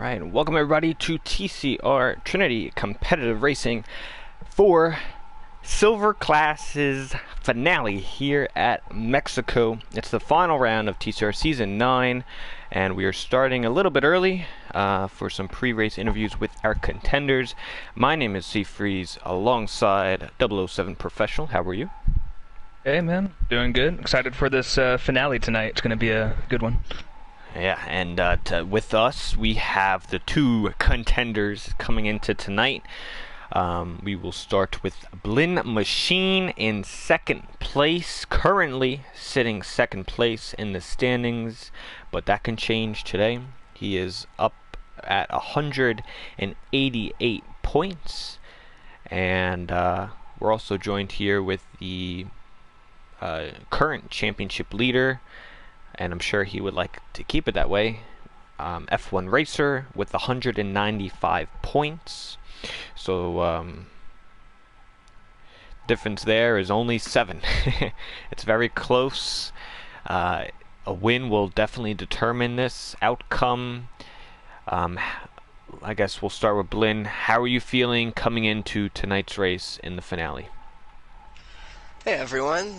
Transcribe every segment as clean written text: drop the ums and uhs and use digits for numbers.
Alright, welcome everybody to TCR Trinity Competitive Racing for Silver Class's finale here at Mexico. It's the final round of TCR Season 9, and we are starting a little bit early for some pre-race interviews with our contenders. My name is Seafreeze alongside 007 Professional. How are you? Hey man, doing good. Excited for this finale tonight. It's going to be a good one. Yeah, and with us, we have the two contenders coming into tonight. We will start with Blin Machine in second place, currently sitting second place in the standings, but that can change today. He is up at 188 points, and we're also joined here with the current championship leader, and I'm sure he would like to keep it that way, F1 Racer with 195 points. So difference there is only 7. It's very close. A win will definitely determine this outcome. I guess we'll start with Blin. How are you feeling coming into tonight's race in the finale? Hey everyone,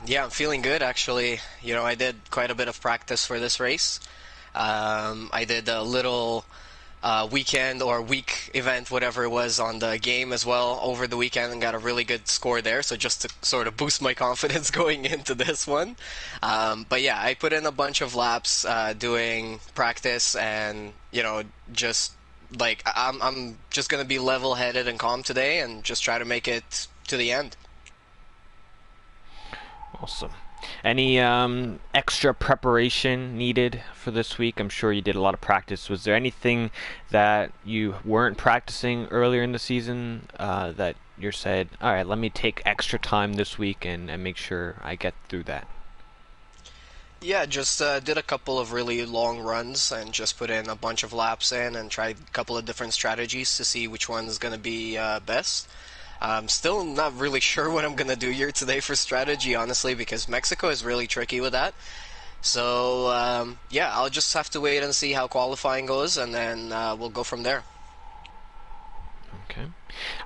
yeah, I'm feeling good actually. You know, I did quite a bit of practice for this race. I did a little weekend or week event, whatever it was, on the game as well over the weekend and got a really good score there, so just to sort of boost my confidence going into this one. But yeah, I put in a bunch of laps doing practice, and you know, just like I'm just gonna be level-headed and calm today and just try to make it to the end. Awesome. Any extra preparation needed for this week? I'm sure you did a lot of practice. Was there anything that you weren't practicing earlier in the season that you said, all right, let me take extra time this week and make sure I get through that? Yeah, just did a couple of really long runs and just put in a bunch of laps in and tried a couple of different strategies to see which one is going to be best. I'm still not really sure what I'm going to do here today for strategy, honestly, because Mexico is really tricky with that. So, yeah, I'll just have to wait and see how qualifying goes, and then we'll go from there. Okay.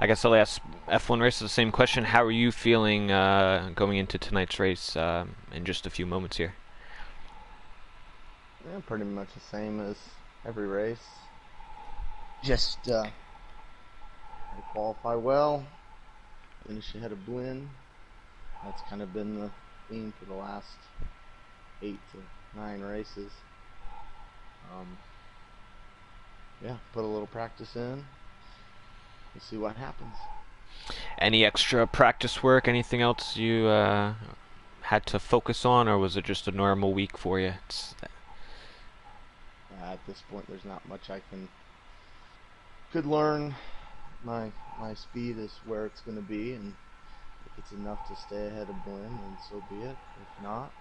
I guess I'll ask F1 Racer the same question. How are you feeling going into tonight's race in just a few moments here? Yeah, pretty much the same as every race. Just qualify well, finish ahead of Blin. That's kind of been the theme for the last 8 to 9 races. Yeah, put a little practice in. We'll see what happens. Any extra practice work? Anything else you had to focus on, or was it just a normal week for you? At this point, there's not much I could learn. My speed is where it's going to be, and if it's enough to stay ahead of Blin, then so be it. If not,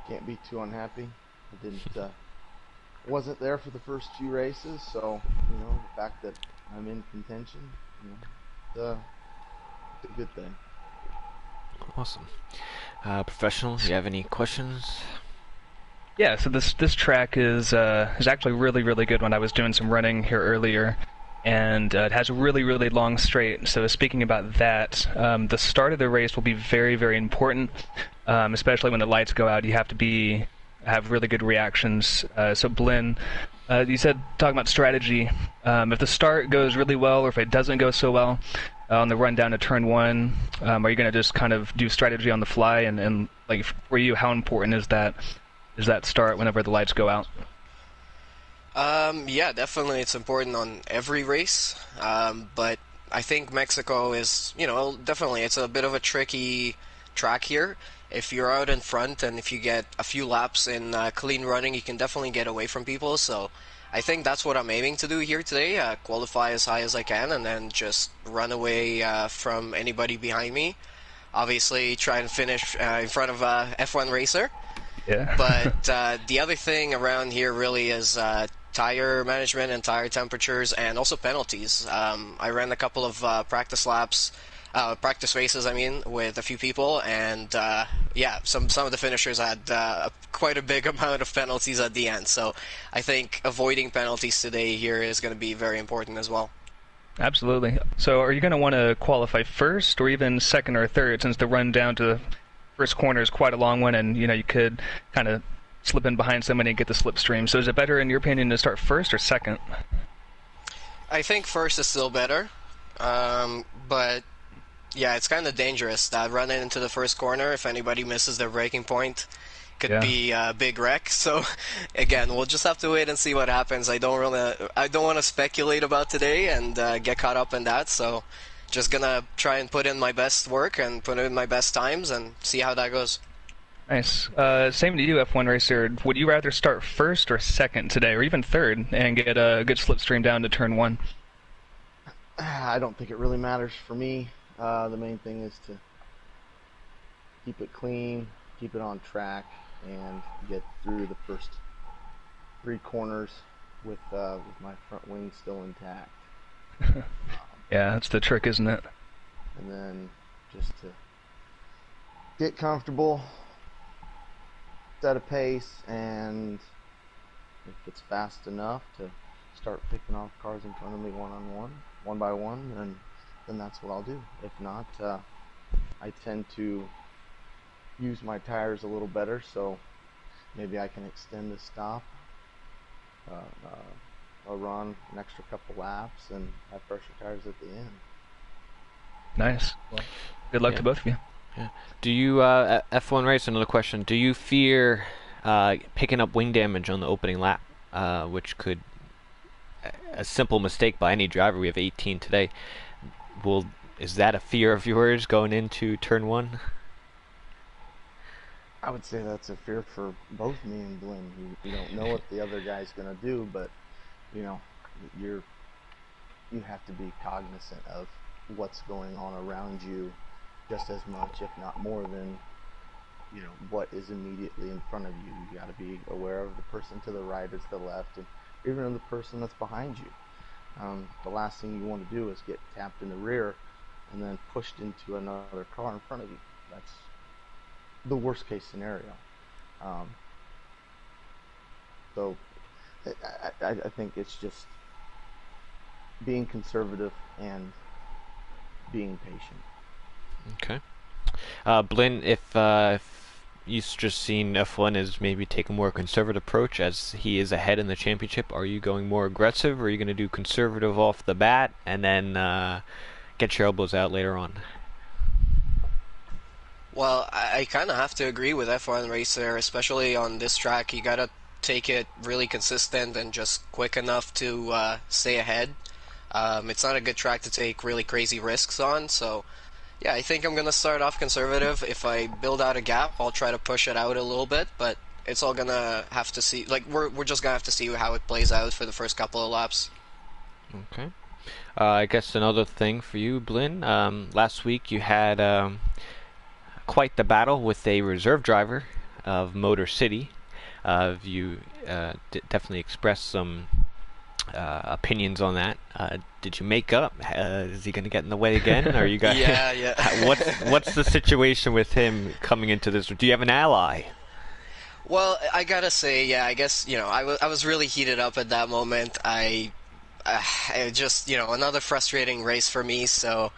can't be too unhappy. I wasn't there for the first few races, so you know, the fact that I'm in contention, you know, it's a good thing. Awesome. Professional, do you have any questions? Yeah, so this track is actually really, really good. When I was doing some running here earlier, and it has a really, really long straight. So speaking about that, the start of the race will be very, very important, especially when the lights go out. You have to have really good reactions. So Blin, you said, talking about strategy, if the start goes really well or if it doesn't go so well on the run down to turn 1, are you going to just kind of do strategy on the fly? And like for you, how important is that start whenever the lights go out? Yeah, definitely it's important on every race, but I think Mexico is, you know, definitely it's a bit of a tricky track here. If you're out in front and if you get a few laps in clean running, you can definitely get away from people, so I think that's what I'm aiming to do here today, qualify as high as I can and then just run away from anybody behind me. Obviously try and finish in front of F1 Racer. Yeah. But the other thing around here really is tire management and tire temperatures, and also penalties. I ran a couple of practice races, I mean, with a few people, and yeah, some of the finishers had quite a big amount of penalties at the end. So I think avoiding penalties today here is going to be very important as well. Absolutely. So are you going to want to qualify first or even second or third, since the run down to the first corner is quite a long one, and you could kind of slip in behind somebody and get the slipstream. So is it better, in your opinion, to start first or second? I think first is still better, but yeah, it's kind of dangerous that running into the first corner, if anybody misses their braking point, could be a big wreck. So again, we'll just have to wait and see what happens. I don't want to speculate about today and get caught up in that. So just gonna try and put in my best work and put in my best times and see how that goes. Nice. Same to you, F1 racer. Would you rather start first or second today, or even third, and get a good slipstream down to turn 1? I don't think it really matters for me. The main thing is to keep it clean, keep it on track, and get through the first 3 corners with my front wing still intact. Yeah, that's the trick, isn't it? And then just to get comfortable, set a pace, and if it's fast enough to start picking off cars in front of me one by one, then that's what I'll do. If not, I tend to use my tires a little better, so maybe I can extend the stop, I'll run an extra couple laps, and have fresher tires at the end. Nice. Well, good luck to both of you. Yeah. Do you, F1 race, another question, do you fear picking up wing damage on the opening lap, which could, a simple mistake by any driver, we have 18 today, is that a fear of yours going into turn 1? I would say that's a fear for both me and Glenn. You don't know what the other guy's going to do, but you have to be cognizant of what's going on around you just as much, if not more, than what is immediately in front of you. You got to be aware of the person to the right or to the left, and even of the person that's behind you. The last thing you want to do is get tapped in the rear and then pushed into another car in front of you. That's the worst case scenario. So I think it's just being conservative and being patient. Okay. Blinn, if you've just seen F1 as maybe take a more conservative approach as he is ahead in the championship, are you going more aggressive, or are you going to do conservative off the bat and then get your elbows out later on? Well, I kind of have to agree with F1 Racer, especially on this track. You gotta take it really consistent and just quick enough to stay ahead. It's not a good track to take really crazy risks on, so yeah, I think I'm gonna start off conservative. If I build out a gap, I'll try to push it out a little bit, but it's all gonna have to see. Like we're just gonna have to see how it plays out for the first couple of laps. Okay. I guess another thing for you, Blinn. Last week you had quite the battle with a reserve driver of Motor City. You definitely expressed some opinions on that. Did you make up? Is he going to get in the way again? Or you guys? Yeah. What's the situation with him coming into this? Do you have an ally? Well, I gotta say, yeah, I guess I was really heated up at that moment. I just another frustrating race for me. So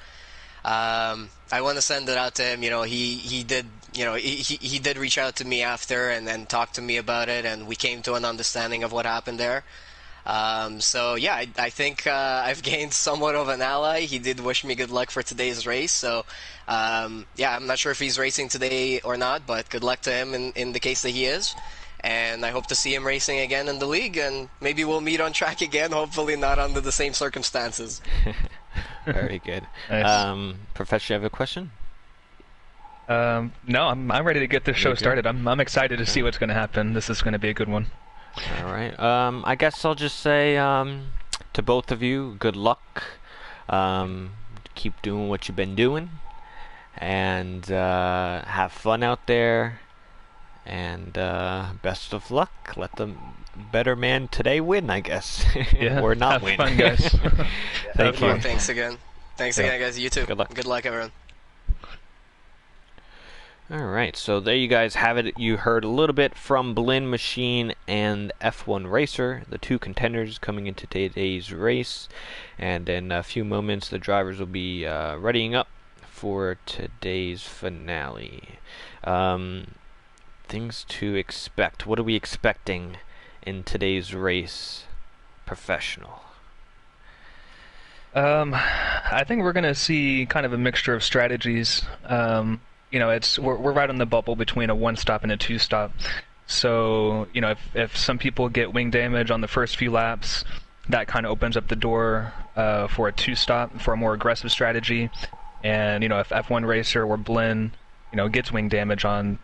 I want to send it out to him. He did. He did reach out to me after and then talk to me about it, and we came to an understanding of what happened there. So yeah, I think I've gained somewhat of an ally. He did wish me good luck for today's race. So yeah, I'm not sure if he's racing today or not, but good luck to him in the case that he is. And I hope to see him racing again in the league, and maybe we'll meet on track again, hopefully not under the same circumstances. Very good. Nice. Professor, you have a question? No, I'm ready to get this show started. I'm excited to see what's going to happen. This is going to be a good one. All right. I guess I'll just say to both of you, good luck. Keep doing what you've been doing, and have fun out there. And best of luck. Let the better man today win, I guess. Yeah, or not have win. fun, guys. Thank you. Thanks again. Thanks again, guys. You too. Good luck, everyone. Alright, so there you guys have it. You heard a little bit from Blinn Machine and F1 Racer, the two contenders coming into today's race. And in a few moments, the drivers will be readying up for today's finale. Things to expect. What are we expecting in today's race, Professional? I think we're going to see kind of a mixture of strategies. We're right on the bubble between a one-stop and a two-stop. So, if some people get wing damage on the first few laps, that kind of opens up the door for a two-stop, for a more aggressive strategy. And, if F1 Racer or Blinn, gets wing damage on,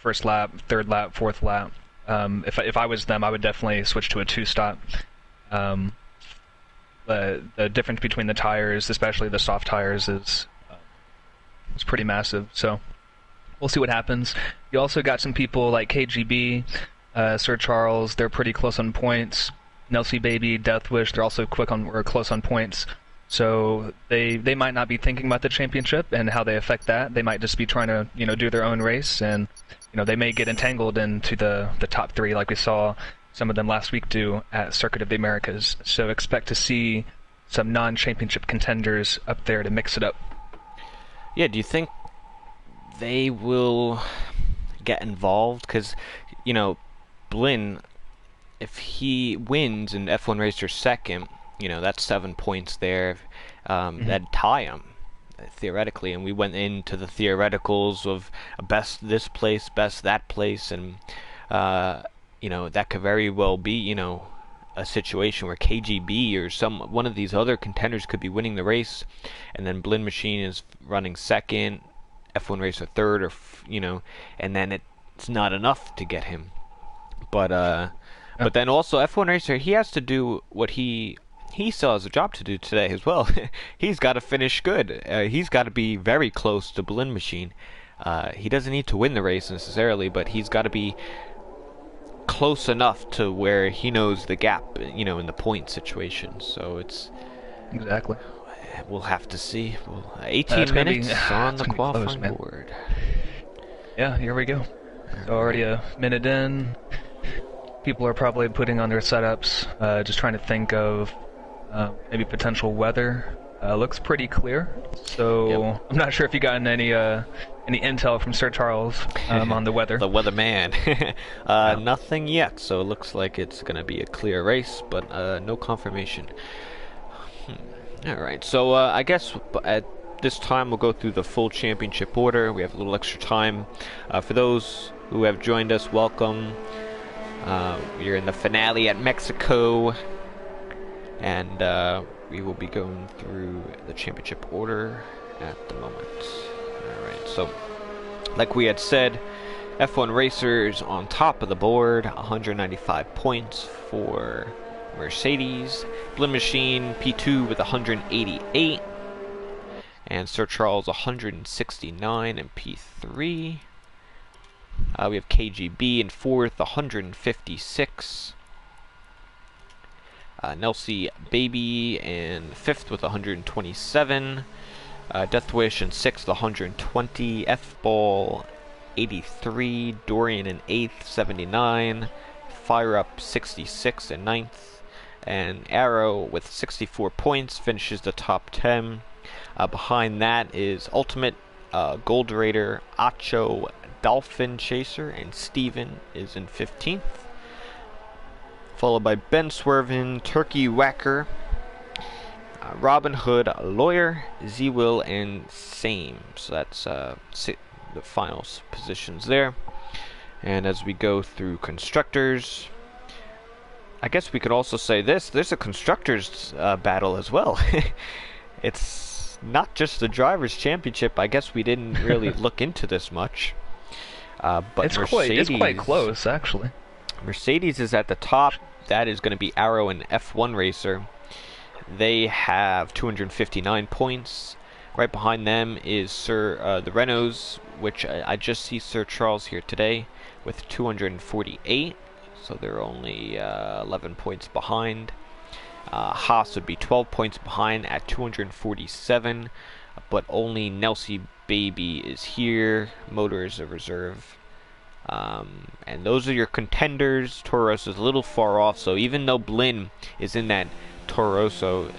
first lap, third lap, fourth lap, if I was them, I would definitely switch to a two-stop. The difference between the tires, especially the soft tires, is pretty massive. So we'll see what happens. You also got some people like KGB, Sir Charles. They're pretty close on points. Nelsie Baby, Deathwish. They're also close on points. So they might not be thinking about the championship and how they affect that. They might just be trying to do their own race, and they may get entangled into the top three like we saw some of them last week do at Circuit of the Americas. So expect to see some non-championship contenders up there to mix it up. Yeah, do you think they will get involved? Because, Blinn, if he wins and F1 Racer second, that's 7 points there. That'd tie him, theoretically. And we went into the theoreticals of best this place, best that place, and that could very well be, a situation where KGB or one of these other contenders could be winning the race, and then Blinn Machine is running second, F1 Racer third, or and then it's not enough to get him. But then also F1 Racer, he has to do what he still has a job to do today as well. He's got to finish good. He's got to be very close to Blinn Machine. He doesn't need to win the race necessarily, but he's got to be close enough to where he knows the gap, in the point situation. So it's exactly. We'll have to see. 18 minutes on the qualifying board. Yeah, here we go. So already a minute in. People are probably putting on their setups, just trying to think of maybe potential weather. Looks pretty clear. So yep. I'm not sure if you gotten any intel from Sir Charles on the weather. The weatherman. Nothing yet, so it looks like it's going to be a clear race, but no confirmation. Alright, so I guess at this time we'll go through the full championship order. We have a little extra time. For those who have joined us, welcome. We're in the finale at Mexico, and we will be going through the championship order at the moment. Alright, so like we had said, F1 Racers on top of the board, 195 points for Mercedes. Blinn Machine P2 with 188, and Sir Charles 169 in P3. We have KGB in fourth, 156. Nelsie Baby in fifth with 127. Deathwish in sixth, 120. F-Ball 83. Dorian in eighth, 79. Fire Up 66 in ninth. And Arrow with 64 points finishes the top 10. Behind that is Ultimate, Gold Raider, Acho, Dolphin Chaser, and Steven is in 15th. Followed by Ben Swervin, Turkey Whacker, Robin Hood, Lawyer, Z-Will, and Same. So that's the final positions there. And as we go through constructors, I guess we could also say there's a constructors battle as well. It's not just the drivers championship. I guess we didn't really look into this much. But it's quite close, actually. Mercedes is at the top. That is going to be Arrow and F1 Racer. They have 259 points. Right behind them is the Renaults, which I just see Sir Charles here today with 248, so they're only 11 points behind. Haas would be 12 points behind at 247, but only Nelsie Baby is here. Motor is a reserve. And those are your contenders. Toro Rosso is a little far off, so even though Blin is in that Toro Rosso,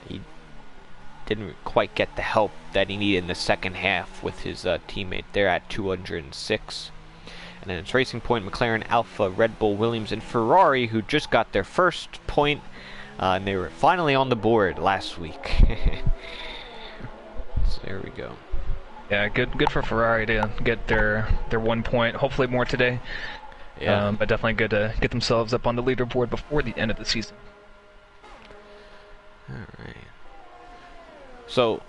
he didn't quite get the help that he needed in the second half with his teammate. They're at 206. And then it's Racing Point, McLaren, Alfa, Red Bull, Williams, and Ferrari, who just got their first point, and they were finally on the board last week. So there we go. Yeah, good for Ferrari to get their 1 point. Hopefully more today. Yeah. But definitely good to get themselves up on the leaderboard before the end of the season. All right. So,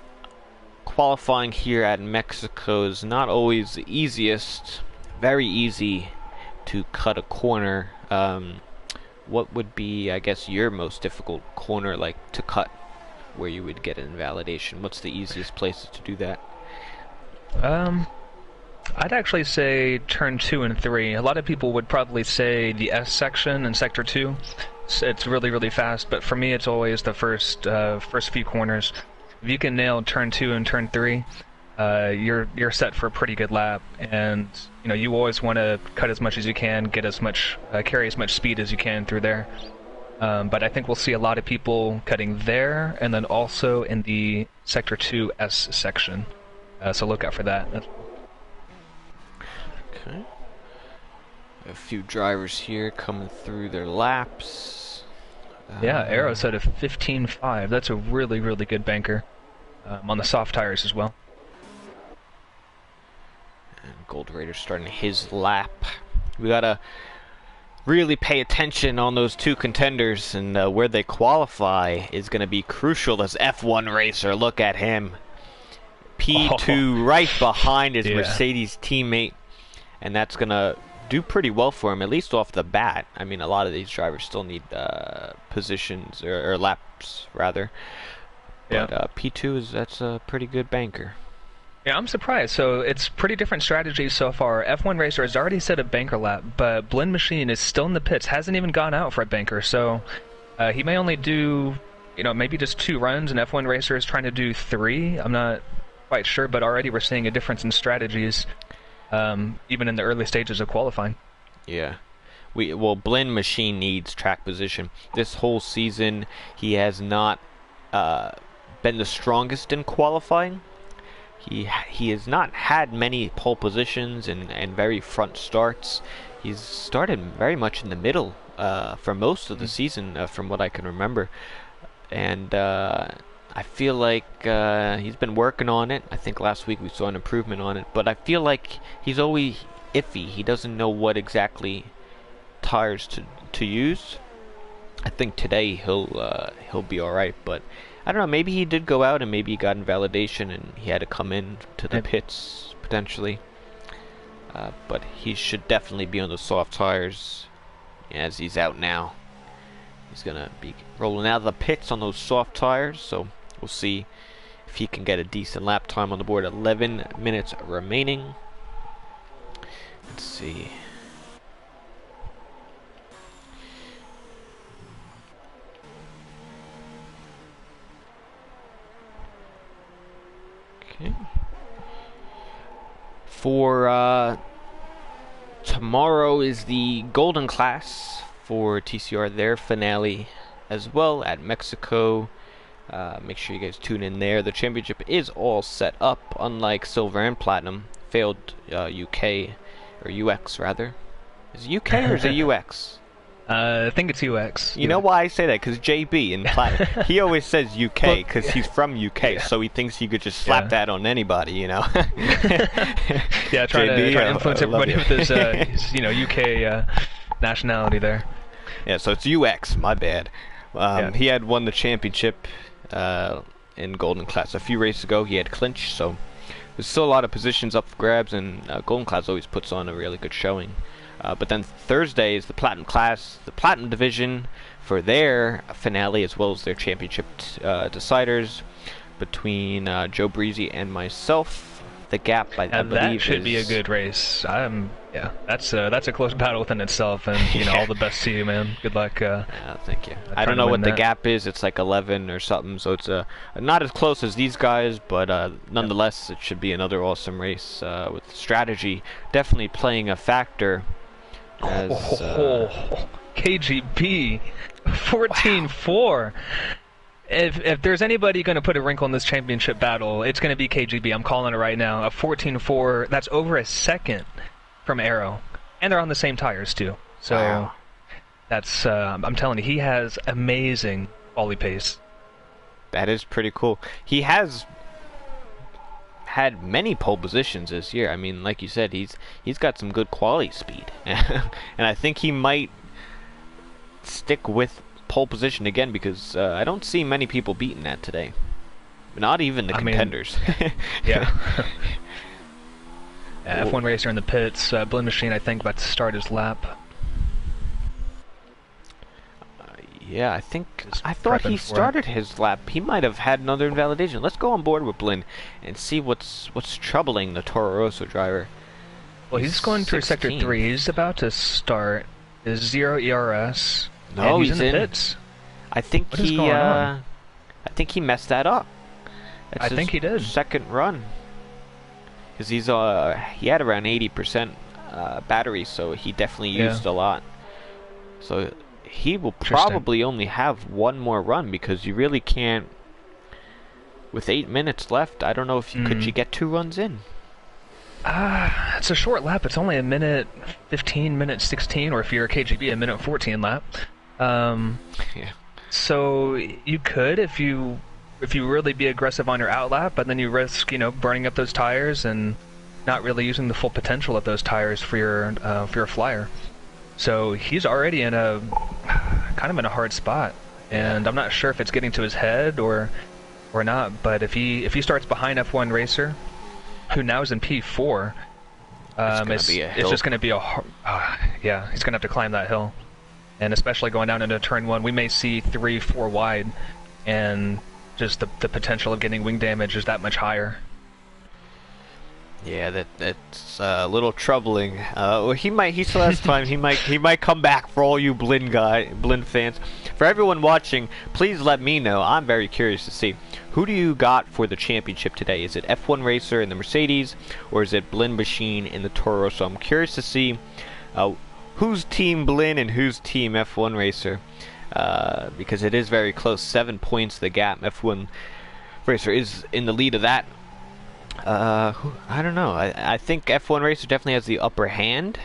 qualifying here at Mexico is not always the easiest. Very easy to cut a corner. What would be, I guess, your most difficult corner like to cut where you would get an invalidation? What's the easiest places to do that? I'd actually say turn 2 and 3. A lot of people would probably say the S section in sector 2. It's really, really fast, but for me it's always the first few corners. If you can nail turn 2 and turn 3, you're set for a pretty good lap, and you always want to cut as much as you can, get as much, carry as much speed as you can through there. But I think we'll see a lot of people cutting there, and then also in the sector 2 S section. So look out for that. Okay. A few drivers here coming through their laps. Yeah, Arrow set a 15.5. That's a really, really good banker. On the soft tires as well. And Gold Raider starting his lap. We gotta really pay attention on those two contenders, and where they qualify is gonna be crucial. This F1 racer, look at him. P2 right behind his Mercedes teammate, and that's gonna do pretty well for him, at least off the bat. I mean, a lot of these drivers still need positions or laps rather. But P2 that's a pretty good banker. Yeah, I'm surprised. So it's pretty different strategies so far. F1 Racer has already set a banker lap, but Blend Machine is still in the pits, hasn't even gone out for a banker. So he may only do, maybe just 2 runs, and F1 Racer is trying to do 3. I'm not quite sure, but already we're seeing a difference in strategies, even in the early stages of qualifying. Yeah. Blend Machine needs track position. This whole season, he has not been the strongest in qualifying. He has not had many pole positions and very front starts. He's started very much in the middle for most of the season, from what I can remember. And I feel like he's been working on it. I think last week we saw an improvement on it. But I feel like he's always iffy. He doesn't know what exactly tires to use. I think today he'll be all right, but I don't know. Maybe he did go out and maybe he got invalidation and he had to come in to the pits potentially. But he should definitely be on the soft tires as he's out now. He's gonna be rolling out of the pits on those soft tires, so we'll see if he can get a decent lap time on the board. 11 minutes remaining. Let's see. Okay. For tomorrow is the Golden Class for TCR, their finale as well at Mexico. Make sure you guys tune in there. The championship is all set up, unlike Silver and Platinum. Failed UK, or UX rather. Is it UK or is it UX? I think it's UX. You know why I say that? Because JB in Platinum, he always says UK because he's from UK, so he thinks he could just slap that on anybody, Yeah, trying to influence everybody with his, UK nationality there. Yeah, so it's UX, my bad. He had won the championship in Golden Class a few races ago. He had clinched, so there's still a lot of positions up for grabs, and Golden Class always puts on a really good showing. But then Thursday is the Platinum Class, the Platinum Division, for their finale as well as their championship deciders. between Joe Breezy and myself. The gap, I believe, that should be a good race. Yeah, that's a close battle within itself, and you know, all the best to you, man. Good luck. Thank you. I don't know what the gap is. It's like 11 or something, so it's not as close as these guys, but nonetheless, it should be another awesome race with strategy definitely playing a factor. As, KGB 14-4. If there's anybody going to put a wrinkle in this championship battle, it's going to be KGB. I'm calling it right now. A 14-4, that's over a second from Arrow. And they're on the same tires, too. So wow. That's, I'm telling you, he has amazing quality pace. That is pretty cool. He has had many pole positions this year. I mean, like you said, he's got some good quality speed. And I think he might stick with pole position again, because I don't see many people beating that today. Not even the contenders. Yeah. F1 racer in the pits. Blend Machine, I think, about to start his lap. Yeah, I thought he started his lap. He might have had another invalidation. Let's go on board with Blinn and see what's troubling the Toro Rosso driver. Well, he's going through 16. Sector 3. He's about to start his 0 ERS. No, he's in the pits. I think I think he messed that up. I think he did. Second run. Because he had around 80% battery, so he definitely used a lot. So he will probably only have one more run, because you really can't. With 8 minutes left, I don't know if could you get 2 runs in. It's a short lap. It's only a minute 15, minute 16, or if you're a KGB, a minute 14 lap. Yeah. So you could, if you really be aggressive on your out lap, but then you risk, burning up those tires and not really using the full potential of those tires for your flyer. So he's already in a kind of in a hard spot, and I'm not sure if it's getting to his head or not. But if he starts behind F1 racer, who now is in P4, it's just going to be he's going to have to climb that hill. And especially going down into turn 1, we may see 3, 4 wide, and just the potential of getting wing damage is that much higher. Yeah, that's a little troubling. Well, he still has time. He might come back for all you Blinn fans. For everyone watching, please let me know. I'm very curious to see, who do you got for the championship today? Is it F1 Racer in the Mercedes, or is it Blinn Machine in the Toro Rosso? I'm curious to see who's Team Blinn and who's Team F1 Racer, because it is very close. 7 points the gap. F1 Racer is in the lead of that. I don't know. I think F1 Racer definitely has the upper hand,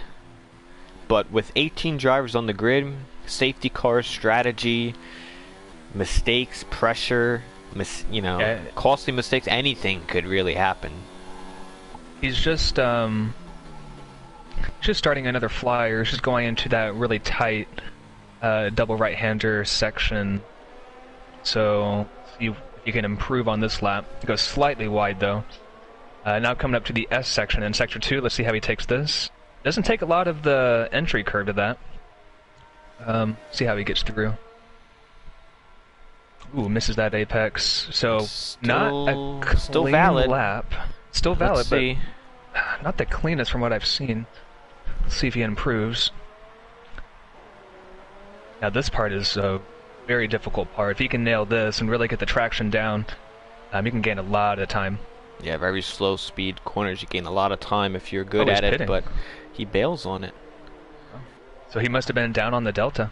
but with 18 drivers on the grid, safety car strategy, mistakes, pressure, costly mistakes, anything could really happen. He's just starting another flyer. He's just going into that really tight double right-hander section. So you can improve on this lap. It goes slightly wide though. Now coming up to the S section in Sector 2. Let's see how he takes this. Doesn't take a lot of the entry curve to that. See how he gets through. Ooh, misses that apex. So not a clean valid lap. Still valid, but not the cleanest from what I've seen. Let's see if he improves. Now this part is a very difficult part. If he can nail this and really get the traction down, he can gain a lot of time. Yeah, very slow speed corners. You gain a lot of time if you're good at it, but he bails on it. So he must have been down on the Delta.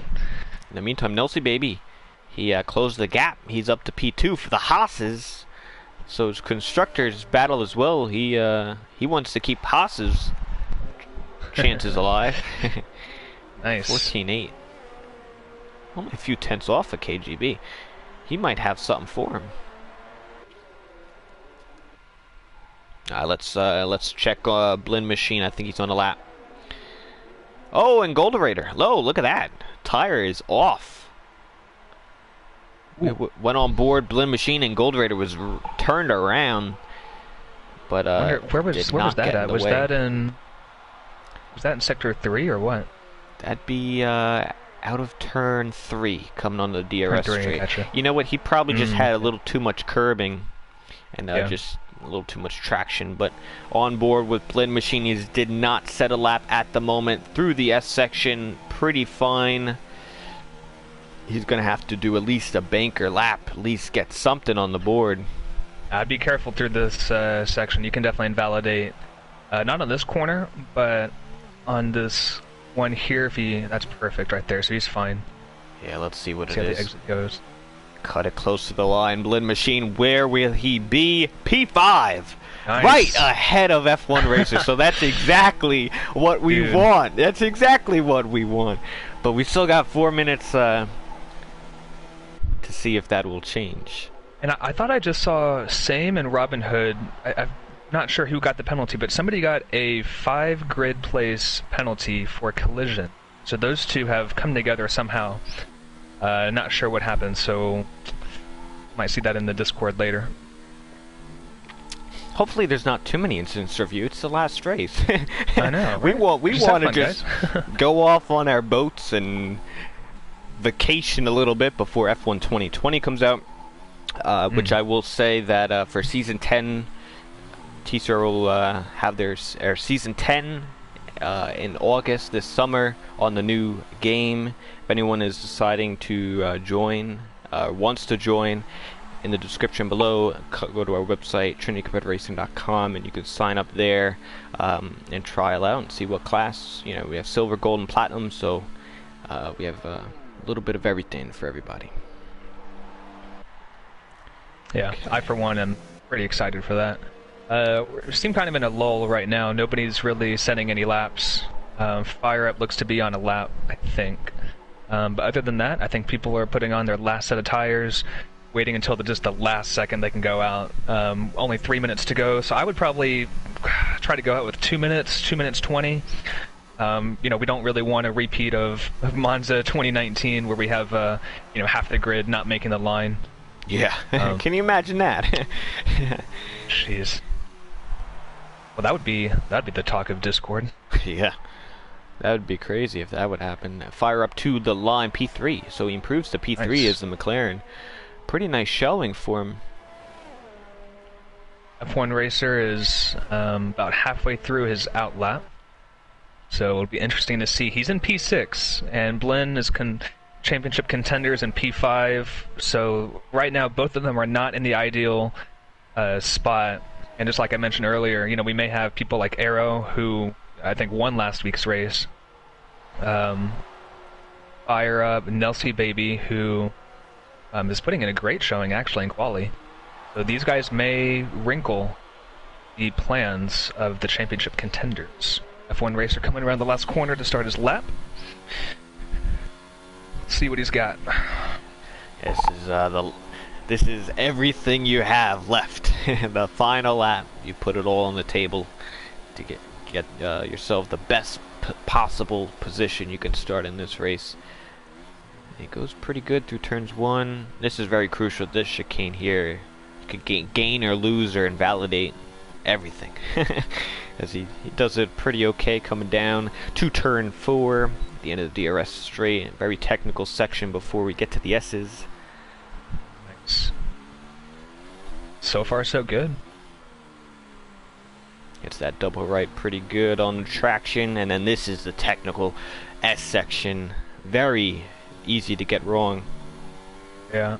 In the meantime, Nelsie Baby, he closed the gap. He's up to P2 for the Haas's. So his constructors battle as well. He wants to keep Haas's chances alive. Nice. 14-8. Only a few tenths off of KGB. He might have something for him. Let's check Blinn Machine. I think he's on a lap. Oh, and Golderator. Look at that. Tire is off. Went on board Blinn Machine, and Golderator was turned around. But where was that at? Was that in Sector 3 or what? That'd be out of turn 3, coming on the DRS straight. Gotcha. You know what? He probably just had a little too much curbing and Yeah. just a little too much traction. But on board with Blinn Machine, he did not set a lap at the moment through the S section. Pretty fine. He's going to have to do at least a banker lap, at least get something on the board. I'd be careful through this section. You can definitely invalidate, not on this corner, but on this one here. That's perfect right there, so he's fine. Yeah, let's see what See it how is. the exit goes. Cut it close to the line. Blinn Machine, where will he be? P5! Nice. Right ahead of F1 Racer. So that's exactly what we Dude. want. That's exactly what we want. But we still got 4 minutes to see if that will change. And I thought I just saw Same and Robin Hood. I'm not sure who got the penalty, but somebody got a 5 grid place penalty for collision. So those two have come together somehow. Not sure what happened, so might see that in the Discord later. Hopefully there's not too many incidents to review. It's the last race. I know. We right? want Just have to fun, just guys. go off on our boats and vacation a little bit before F1 2020 comes out. Which I will say that for Season 10, TCR will have their Season 10 in August this summer on the new game. If anyone is deciding to join, wants to join, in the description below, go to our website, trinitycompetitorracing.com, and you can sign up there and trial out and see what class. You know, we have silver, gold, and platinum, so we have a little bit of everything for everybody. Yeah, I for one am pretty excited for that. We seem kind of in a lull right now. Nobody's really setting any laps. Fire Up looks to be on a lap, I think. But other than that, I think people are putting on their last set of tires, waiting until just the last second they can go out. Only 3 minutes to go, so I would probably try to go out with 2 minutes, 2 minutes 20. We don't really want a repeat of Monza 2019 where we have half the grid not making the line. Yeah, can you imagine that? Jeez. Well, that'd be the talk of Discord. Yeah, that would be crazy if that would happen. Fire Up to the line, P3, so he improves to P3 Nice. as the McLaren. Pretty nice showing for him. F1 Racer is about halfway through his out lap, so it'll be interesting to see. He's in P6, and Blinn is championship contenders in P5, so right now both of them are not in the ideal spot. And just like I mentioned earlier, we may have people like Arrow, who I think won last week's race, Fire Up, Nelsie Baby, who is putting in a great showing actually in quali. So these guys may wrinkle the plans of the championship contenders. F1 Racer coming around the last corner to start his lap. Let's see what he's got. This is everything you have left. The final lap. You put it all on the table to get yourself the best possible position you can start in this race. It goes pretty good through turns 1. This is very crucial. This chicane here, you could gain or lose or invalidate everything. As he does it pretty okay coming down to turn 4, the end of the DRS straight. Very technical section before we get to the S's. Nice. So far, so good. Gets that double right pretty good on the traction, and then this is the technical S section. Very easy to get wrong. Yeah.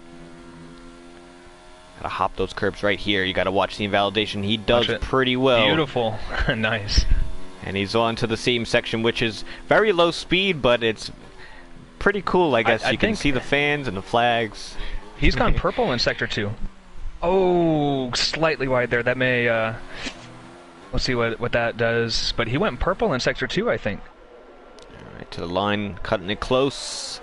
Gotta hop those curbs right here. You gotta watch the invalidation. He does Watch it. pretty well. Beautiful. Nice. And he's on to the same section, which is very low speed, but it's pretty cool, I guess. I You can think- see the fans and the flags. He's gone purple in Sector 2. Oh, slightly wide there. That may, let's see what that does. But he went purple in Sector 2, I think. Alright, to the line, cutting it close.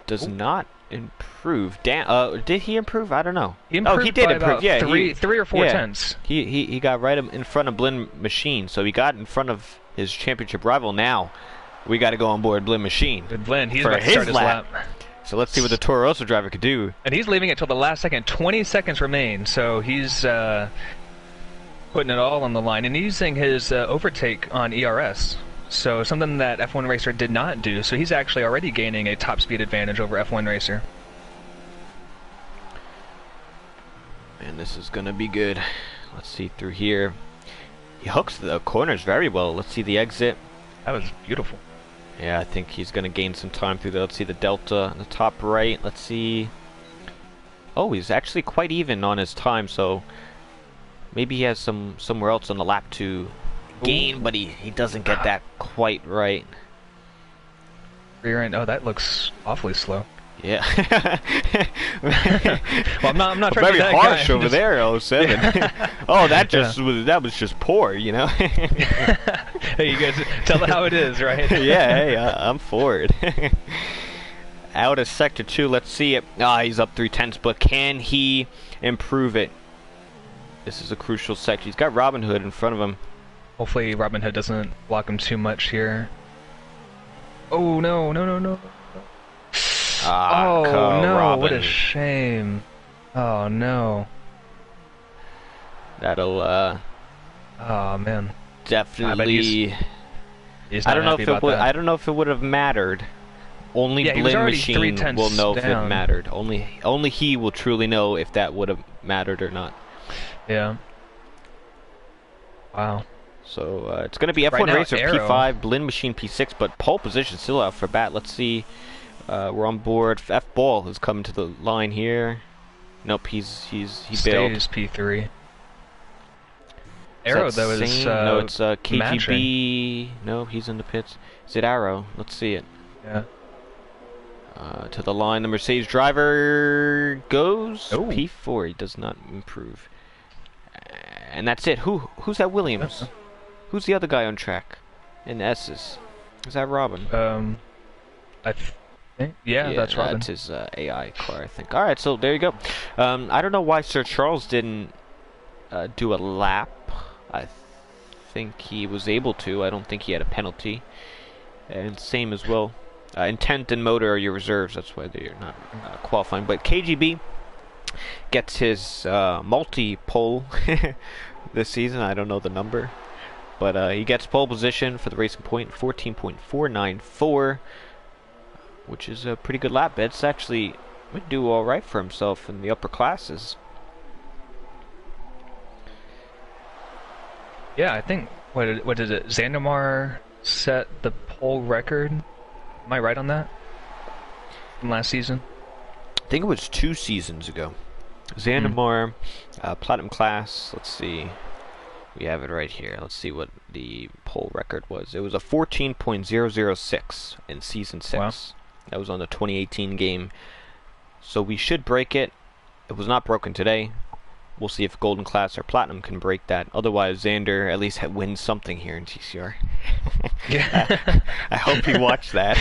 Does not improve. Did he improve? I don't know. He improved he did by improve. about Yeah, three or four yeah. tenths. He got right in front of Blinn Machine, so he got in front of his championship rival. Now we got to go on board Blinn Machine Good Blinn. He's for about to his start his lap. lap. So let's see what the Toro Rosso driver could do. And he's leaving it till the last second. 20 seconds remain, so he's putting it all on the line and using his overtake on ERS. So something that F1 Racer did not do. So he's actually already gaining a top speed advantage over F1 Racer. And this is gonna be good. Let's see through here. He hooks the corners very well. Let's see the exit. That was beautiful. Yeah, I think he's gonna gain some time through there. Let's see the delta on the top right. Let's see. Oh, he's actually quite even on his time, so maybe he has somewhere else on the lap to gain, but he doesn't get that quite right. Rear end. Oh, that looks awfully slow. Yeah. Well, I'm not trying very to be that harsh guy. over there, 07. Oh, that was just poor, you know. Hey, you guys, tell it how it is, right? Yeah, hey, I'm for it. Out of sector 2, let's see it. He's up 3/10, but can he improve it? This is a crucial sector. He's got Robin Hood in front of him. Hopefully Robin Hood doesn't block him too much here. Oh, no. Oh, no, Robin. what a shame. Oh, no. That'll, Oh, man. definitely... He's I not don't know happy if it about would. that. I don't know if it would have mattered. Only Yeah, he was Blinn already Machine 3/10 will know if it down. mattered. Only he will truly know if that would have mattered or not. Yeah. Wow. So it's going to be F1 Right now, Racer Arrow. P5, Blinn Machine P6, but pole position still out for bat. Let's see. We're on board. F Ball is coming to the line here. Nope, he bailed. Stays P3. Is Arrow, that though, is Sane? No, it's KGB. matching. No, he's in the pits. Is it Arrow? Let's see it. Yeah. To the line, the Mercedes driver goes Oh. P4. He does not improve, and that's it. Who's that Williams? Who's the other guy on track? In S's, is that Robin? I think, yeah, that's Robin. That's his AI car, I think. All right, so there you go. I don't know why Sir Charles didn't do a lap. I think he was able to. I don't think he had a penalty. And same as well. Intent and motor are your reserves. That's why they're not qualifying. But KGB gets his multi-pole this season. I don't know the number. But he gets pole position for the racing point, 14.494, which is a pretty good lap. It's actually would do all right for himself in the upper classes. Yeah, I think, what is it? Xandamar set the pole record? Am I right on that? From last season? I think it was 2 seasons ago. Xandamar, Platinum class, let's see. We have it right here. Let's see what the pole record was. It was a 14.006 in season 6. Wow. That was on the 2018 game. So we should break it. It was not broken today. We'll see if Golden Class or Platinum can break that. Otherwise, Xander at least wins something here in TCR. Yeah. I hope he watched that.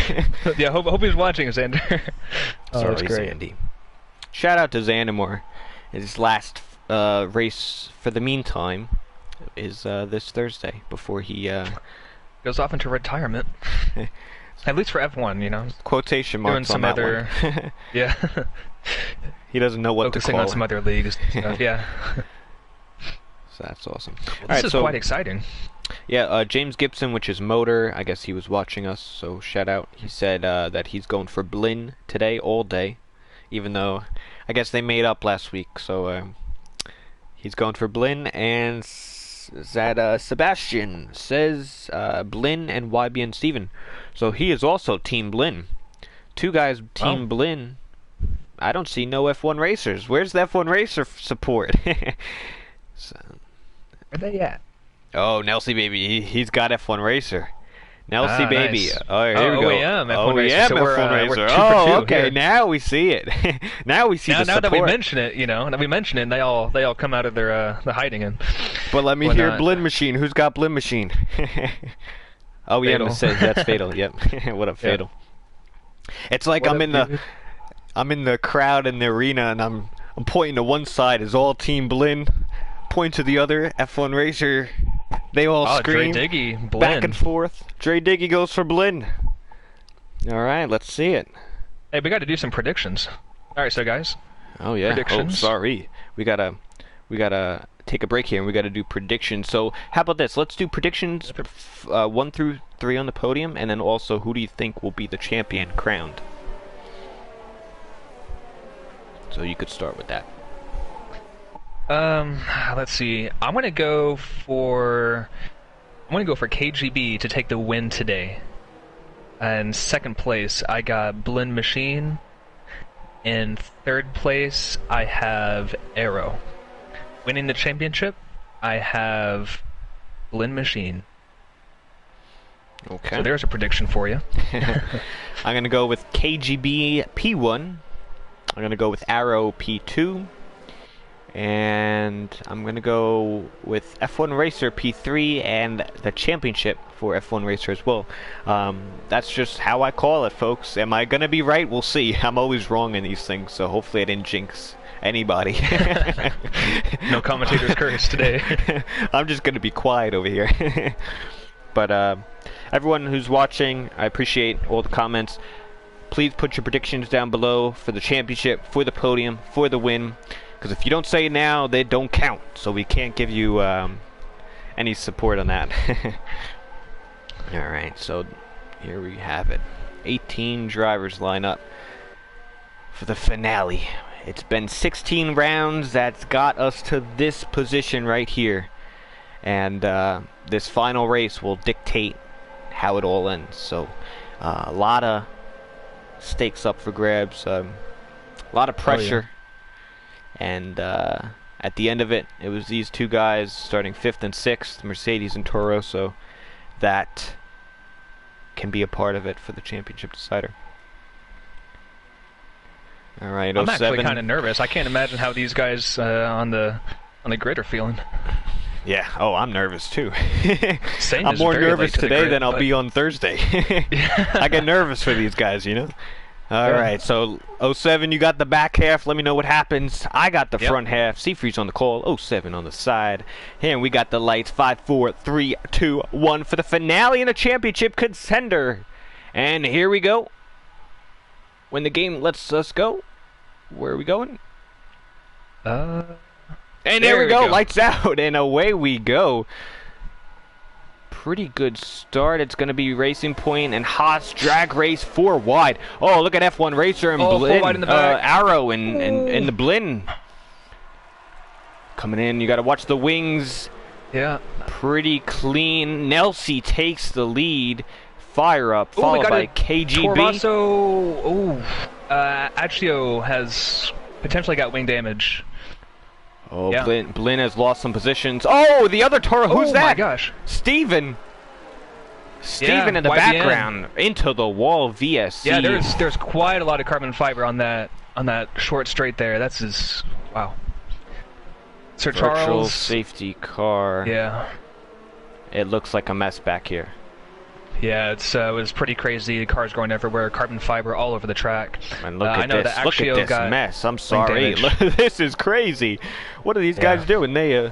Yeah, hope he's watching, Xander. Oh, Sorry, that's great. Zandy. Shout out to Xandamore. His last race for the meantime is this Thursday before he Goes off into retirement. At least for F1, you know. quotation Doing marks on some that other... one. Yeah. He doesn't know what Focusing to call on some it. other leagues. Yeah. So that's awesome. Well, All this right, is so quite exciting. yeah, James Gibson, which is motor. I guess he was watching us, so shout out. He said that he's going for Blinn today, all day, even though I guess they made up last week. So he's going for Blinn, and Sebastian says Blinn and YBN Steven. So he is also Team Blinn. 2 guys Team Blinn. I don't see no F1 racers. Where's the F1 racer support? So, Where they at? oh, Nelsie baby, he's got F1 racer. Nelsie Ah, baby. nice. Oh, here we go. OEM F1 racer. OEM So F1 we're racer. 2 for Oh, 2 okay. here. Now we see it. Now we see the Now that support. we mention it, you know, they all come out of their the hiding in. But let me Why hear not? Blinn Machine. Who's got Blinn Machine? Oh, yeah, Fatal. says that's fatal. Yep. What a fatal. It's like What I'm up, in the dude? I'm in the crowd in the arena, and I'm pointing to one side is all Team Blinn, point to the other F1 racer. They all scream Dre Diggy, Blinn. back and forth. Dre Diggy goes for Blinn. All right, let's see it. Hey, we got to do some predictions. All right, so guys, Oh yeah. Predictions. Oh, sorry. We gotta take a break here, and we gotta do predictions. So how about this? Let's do predictions 1 through 3 on the podium, and then also who do you think will be the champion crowned? So you could start with that. Let's see. I'm gonna go for KGB to take the win today. And second place, I got Blend Machine. In third place, I have Arrow. Winning the championship, I have Blend Machine. Okay. So there's a prediction for you. I'm going to go with KGB P1. I'm going to go with Arrow P2. And I'm going to go with F1 Racer P3 and the championship for F1 Racer as well. That's just how I call it, folks. Am I going to be right? We'll see. I'm always wrong in these things, so hopefully I didn't jinx anybody. No commentator's curse today. I'm just going to be quiet over here. But everyone who's watching, I appreciate all the comments. Please put your predictions down below for the championship, for the podium, for the win. Because if you don't say it now, they don't count. So we can't give you any support on that. Alright, so here we have it. 18 drivers line up for the finale. It's been 16 rounds that's got us to this position right here. And this final race will dictate how it all ends. So a lot of stakes up for grabs, a lot of pressure. Oh, yeah. And at the end of it, it was these two guys starting 5th and 6th, Mercedes and Toro, so that can be a part of it for the championship decider. All right, I'm actually kind of nervous. I can't imagine how these guys on the grid are feeling. Yeah. Oh, I'm nervous too. I'm more nervous today than I'll be on Thursday. I get nervous for these guys, you know. All right, so 07, you got the back half. Let me know what happens. I got the front half. Seafreeze on the call. 07 on the side. And we got the lights. 5, 4, 3, 2, 1 for the finale and a championship contender. And here we go. When the game lets us go, where are we going? And there we go. Lights out, and away we go. Pretty good start. It's going to be Racing Point and Haas drag race 4 wide. Oh, look at F1 Racer and Blinn. 4 wide in the back. Arrow and the Blinn coming in. You got to watch the wings. Yeah. Pretty clean. Nelsie takes the lead. Fire up, followed by KGB. Torvaso. Accio has potentially got wing damage. Oh, yeah. Blinn has lost some positions. Oh, the other Toro. Who's that? Oh, my gosh. Steven in the background. Into the wall, VSC. Yeah, there's quite a lot of carbon fiber on that short straight there. That's his... Wow. Sir Virtual Charles. Safety car. Yeah. It looks like a mess back here. Yeah, it was pretty crazy. The cars going everywhere, carbon fiber all over the track. And look at this! Look at this mess. I'm sorry. This is crazy. What are these guys doing? They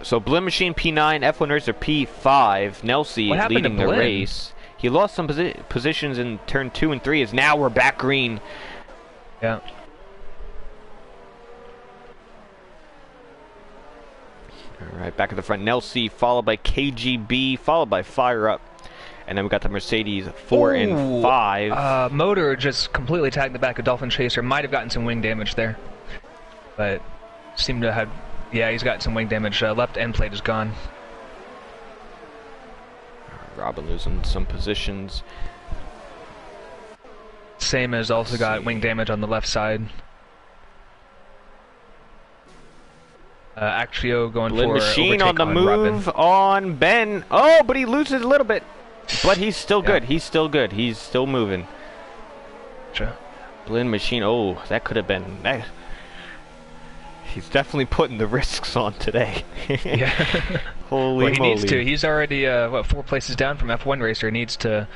So Blinn Machine P9, F1 Racer P5. Nelsie leading the race. He lost some positions in turn 2 and 3. As now we're back green. Yeah. Alright, back at the front, Nelsie, followed by KGB, followed by Fire Up. And then we got the Mercedes 4 and 5. Motor just completely tagged the back of Dolphin Chaser. Might have gotten some wing damage there. But seemed to have... Yeah, he's got some wing damage. Left end plate is gone. Robin losing some positions. Same as also got wing damage on the left side. Accio going Blinn for Machine on the move on Ben. Oh, but he loses a little bit. But he's still good. He's still good. He's still moving. Sure. Blinn Machine. Oh, that could have been... He's definitely putting the risks on today. Yeah. Holy well, he moly. needs to. He's already, 4 places down from F1 Racer. He needs to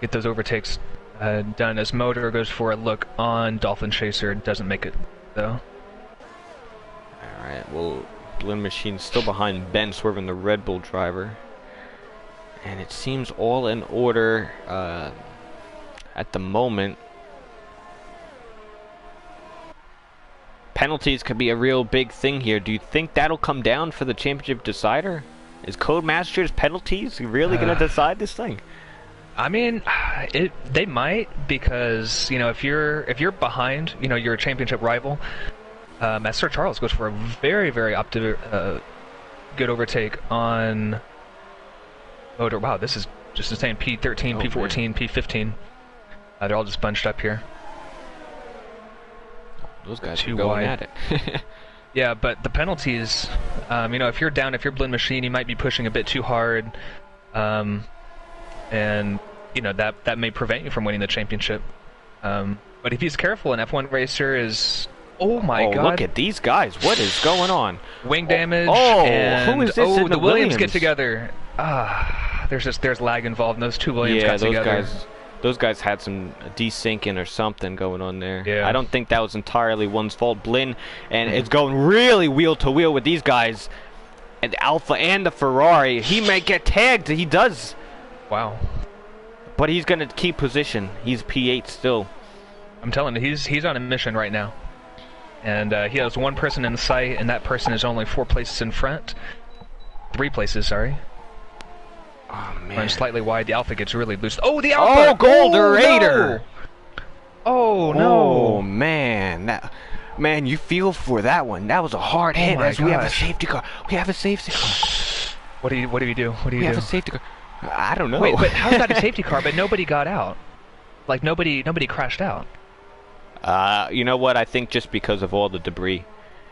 get those overtakes done as Motor goes for a look on Dolphin Chaser. Doesn't make it, though. Alright, well, Blinn Machine's still behind Ben, swerving the Red Bull driver. And it seems all in order at the moment. Penalties could be a real big thing here. Do you think that'll come down for the championship decider? Is Codemasters penalties really going to decide this thing? I mean, they might, because if you're behind, your championship rival, as Sir Charles goes for a very, very good overtake on motor. Wow, this is just insane. P13, P14, man. P15. They're all just bunched up here. Those guys are going at it. Yeah, but the penalties, you know, if you're Blinn Machine, you might be pushing a bit too hard, and you know that may prevent you from winning the championship. But if he's careful, an F1 racer is. Oh my God! Look at these guys! What is going on? Wing damage. And, who is this? Oh, the Williams get together. There's lag involved, and those two Williams got together. Those guys had some desyncing or something going on there. Yeah. I don't think that was entirely one's fault. Blinn, and it's going really wheel to wheel with these guys, and the Alpha and the Ferrari. He may get tagged. He does. Wow. But he's gonna keep position. He's P8 still. I'm telling you, he's on a mission right now, and he has one person in sight, and that person is only 4 places in front. 3 places, sorry. Oh man! Running slightly wide, the Alpha gets really loose. Oh, the Alpha! Oh, Golden Raider! No. Oh no! Oh man, man, you feel for that one. That was a hard hit. As we have a safety car. We have a safety car. What do you do? We have a safety car. I don't know. Wait, but how's that a safety car? But nobody got out. Like nobody crashed out. You know what? I think just because of all the debris.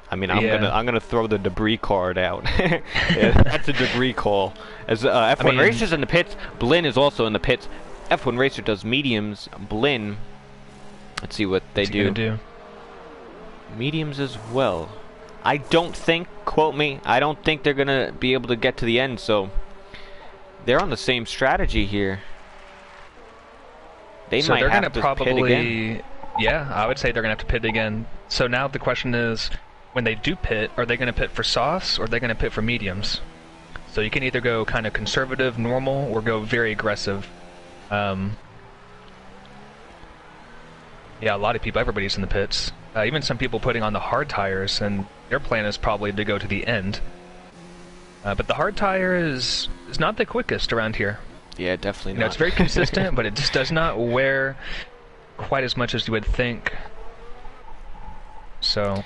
I mean, I'm gonna throw the debris card out. Yeah, that's a debris call. As F1 Racer's in the pits, Blinn is also in the pits. F1 Racer does mediums. Blinn, let's see what they do. Mediums as well. I don't think, quote me, I don't think they're gonna be able to get to the end. So they're on the same strategy here. They might have to pit again. Yeah, I would say they're gonna have to pit again. So now the question is, when they do pit, are they going to pit for softs or are they going to pit for mediums? So you can either go kind of conservative, normal, or go very aggressive. Yeah, a lot of people, everybody's in the pits. Even some people putting on the hard tires, and their plan is probably to go to the end. But the hard tire is not the quickest around here. Yeah, definitely not. You know, it's very consistent, but it just does not wear quite as much as you would think. So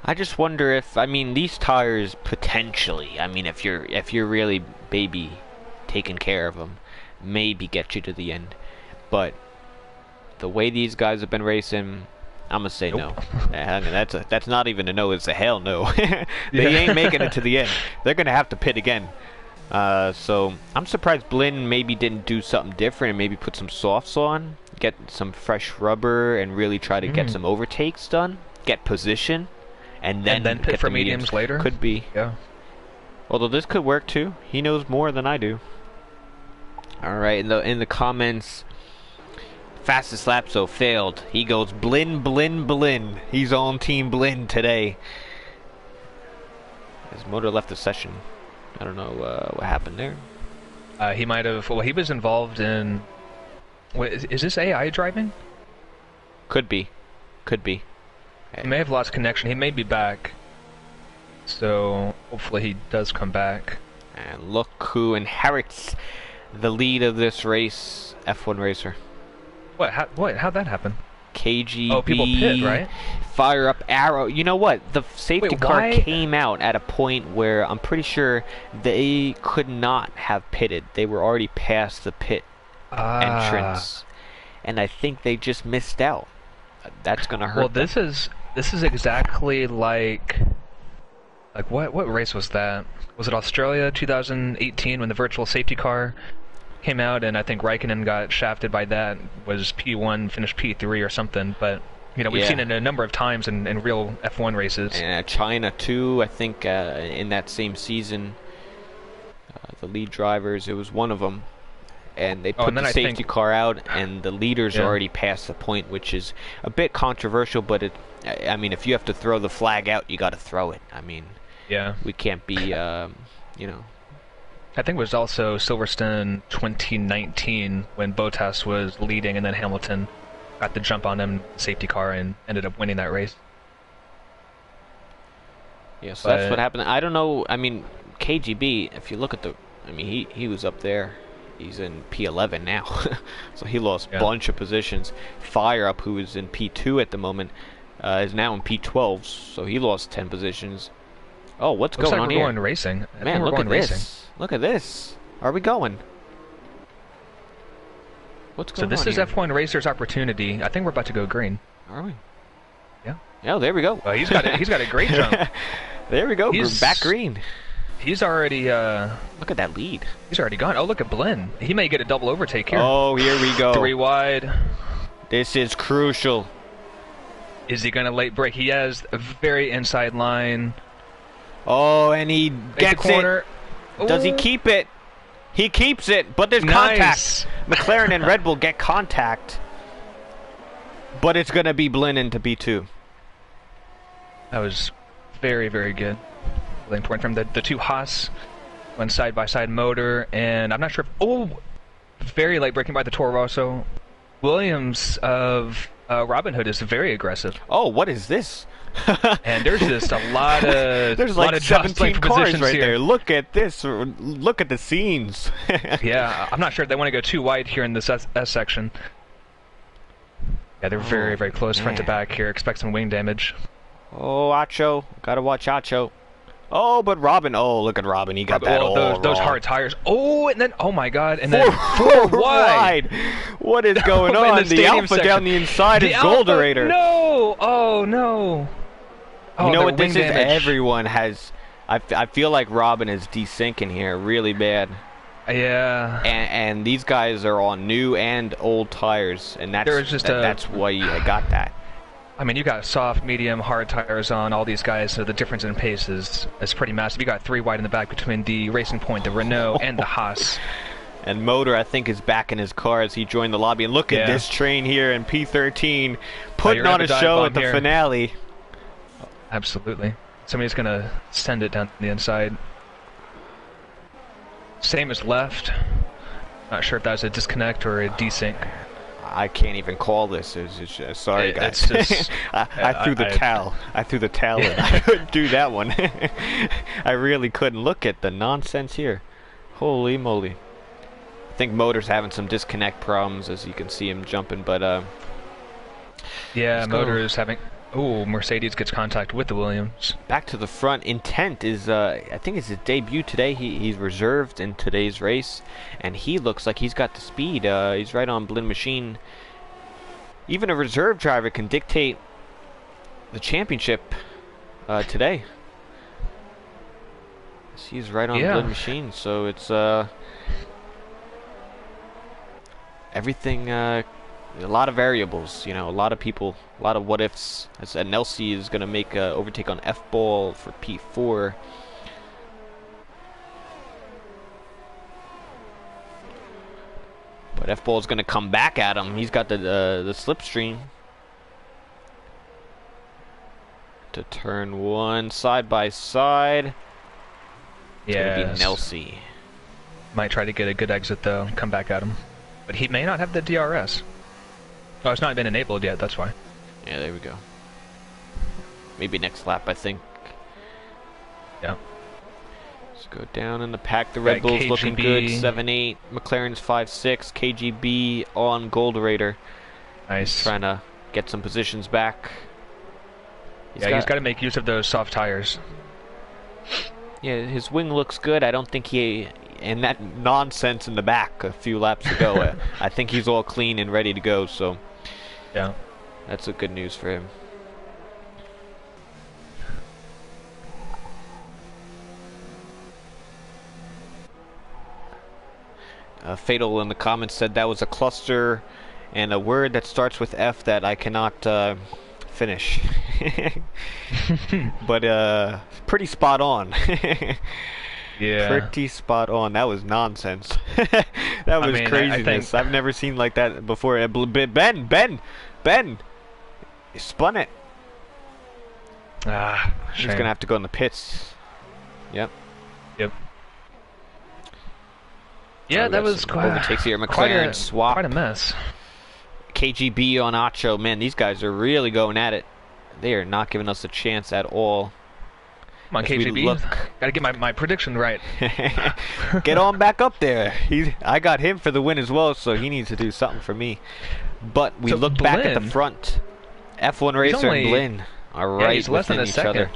I just wonder if, I mean, these tires potentially, I mean, if you're really baby taking care of them, maybe get you to the end. But the way these guys have been racing, I'm gonna say no. I mean, that's not even a no, it's a hell no. They ain't making it to the end. They're gonna have to pit again. So I'm surprised Blinn maybe didn't do something different and maybe put some softs on, get some fresh rubber, and really try to get some overtakes done, get position. And then pit for mediums later? Could be. Yeah. Although this could work too. He knows more than I do. Alright, in the comments, fastest lap so failed. He goes Blinn, Blinn, Blinn. He's on Team Blinn today. His motor left the session. I don't know what happened there. He might have. Well, he was involved in. Wait, is this AI driving? Could be. Could be. He may have lost connection. He may be back. So hopefully he does come back. And look who inherits the lead of this race, F1 Racer. What? How'd that happen? KGB. Oh, people pit, right? Fire up arrow. You know what? The safety car came out at a point where I'm pretty sure they could not have pitted. They were already past the pit entrance. And I think they just missed out. That's gonna hurt. Well, this is exactly like what race was that? Was it Australia 2018 when the virtual safety car came out, and I think Raikkonen got shafted by that, was P1, finished P3 or something, but you know, we've seen it a number of times in real F1 races. And China too, I think in that same season, the lead drivers, it was one of them, and they put the safety car out, and the leaders are already past the point, which is a bit controversial, but I mean, if you have to throw the flag out, you got to throw it. I mean, we can't be, you know. I think it was also Silverstone 2019 when Bottas was leading, and then Hamilton got the jump on him, safety car, and ended up winning that race. Yeah, so that's what happened. I don't know. I mean, KGB, if you look at I mean, he was up there. He's in P11 now, so he lost a bunch of positions. Fire Up, who is in P2 at the moment, is now in P12, so he lost 10 positions. Oh, what's Looks going like on we're here? going racing. I think Man, we're look going at racing. this. Look at this. Are we going? What's So going on this is here? F1 Racer's opportunity. I think we're about to go green. Are we? Yeah. Oh, there we go. Well, he's got a great jump. There we go. We're He's- back green. He's already Look at that lead. he's already gone. Oh, look at Blinn. He may get a double overtake here. Oh, here we go. 3 wide. This is crucial. Is he gonna late break? He has a very inside line. Oh, and he Make gets the corner. it. Does he Ooh. keep it? He keeps it, but there's Nice. contact. McLaren and Red Bull get contact. But it's going to be Blinn into B2. That was very, very good. Lane point from the two Haas went side by side motor, and I'm not sure if, oh, very late breaking by the Toro Rosso. Williams of Robin Hood is very aggressive, Oh, what is this? and there's just a lot of There's lot like of jostling 17 for cars positions right here. there. Look at this. Look at the scenes. Yeah, I'm not sure if they want to go too wide here in this S section. Yeah, they're very, very close front to man. back here. Expect some wing damage. Oh, Acho. Gotta watch Acho. Oh, but Robin. Oh, look at Robin. He got that all those wrong. hard tires. Oh, and then, oh my god, and then Four four wide. What is going In on? the The stadium Alpha section. down the inside The is Alpha- Golderator. No! Oh no! Oh, You know the what this wing is? damage. Everyone has... I feel like Robin is desyncing here really bad. Yeah. And these guys are on new and old tires. And that's, There's just that's why you got that. I mean, you got soft, medium, hard tires on all these guys, so the difference in pace is pretty massive. You got 3 wide in the back between the Racing Point, the Renault, and the Haas. And Motor, I think, is back in his car as he joined the lobby. And look at Yeah. this train here in P13, putting you're on gonna a dive show bomb at the here. finale. Absolutely. Somebody's gonna send it down the inside. Same as left. Not sure if that was a disconnect or a desync. I can't even call this. It's just, sorry, guys. It's just- I threw the towel. I threw the towel in. I couldn't do that one. I really couldn't. Look at the nonsense here. Holy moly. I think Motor's having some disconnect problems, as you can see him jumping, but Yeah, Let's go. Motor is having... Oh, Mercedes gets contact with the Williams. back to the front. Intent is, I think it's his debut today. He's reserved in today's race, and he looks like he's got the speed. He's right on Blinn Machine. Even a reserve driver can dictate the championship today. He's right on Yeah. Blinn Machine, so it's everything. A lot of variables, you know, a lot of people, a lot of what ifs. As Nelsie is going to make a overtake on F-Ball for P4. But F-Ball is going to come back at him. He's got the slipstream to turn 1 side by side. It's going to be Nelsie. Might try to get a good exit though, come back at him. But he may not have the DRS. Oh, it's not been enabled yet, that's why. Yeah, there we go. Maybe next lap, I think. Yeah. Let's go down in the pack. The Red Got Bull's looking good. KGB. 7-8. McLaren's 5-6. KGB on Golderator. Nice. Trying to get some positions back. He's got to make use of those soft tires. Yeah, his wing looks good. I don't think he... And that nonsense in the back a few laps ago, I think he's all clean and ready to go, so Yeah. that's a good news for him. Fatal in the comments said that was a cluster and a word that starts with F that I cannot finish. But pretty spot on. Yeah. Pretty spot on. That was nonsense. That was mean, I craziness. think- I've never seen like that before. Ben! You spun it. Ah, He's shame. gonna have to go in the pits. Yep. Yep. Oh, Yeah, we that got was some quite overtakes here. quite McLaren a swap. quite a mess. KGB on Acho. Man, these guys are really going at it. They are not giving us a chance at all. Come on, As we KGB. look. Gotta get my prediction right. Get on back up there. I got him for the win as well, so he needs to do something for me. But we So look back at the Blinn- front. F1 Racer and Blinn are right he's less than within a each second. other.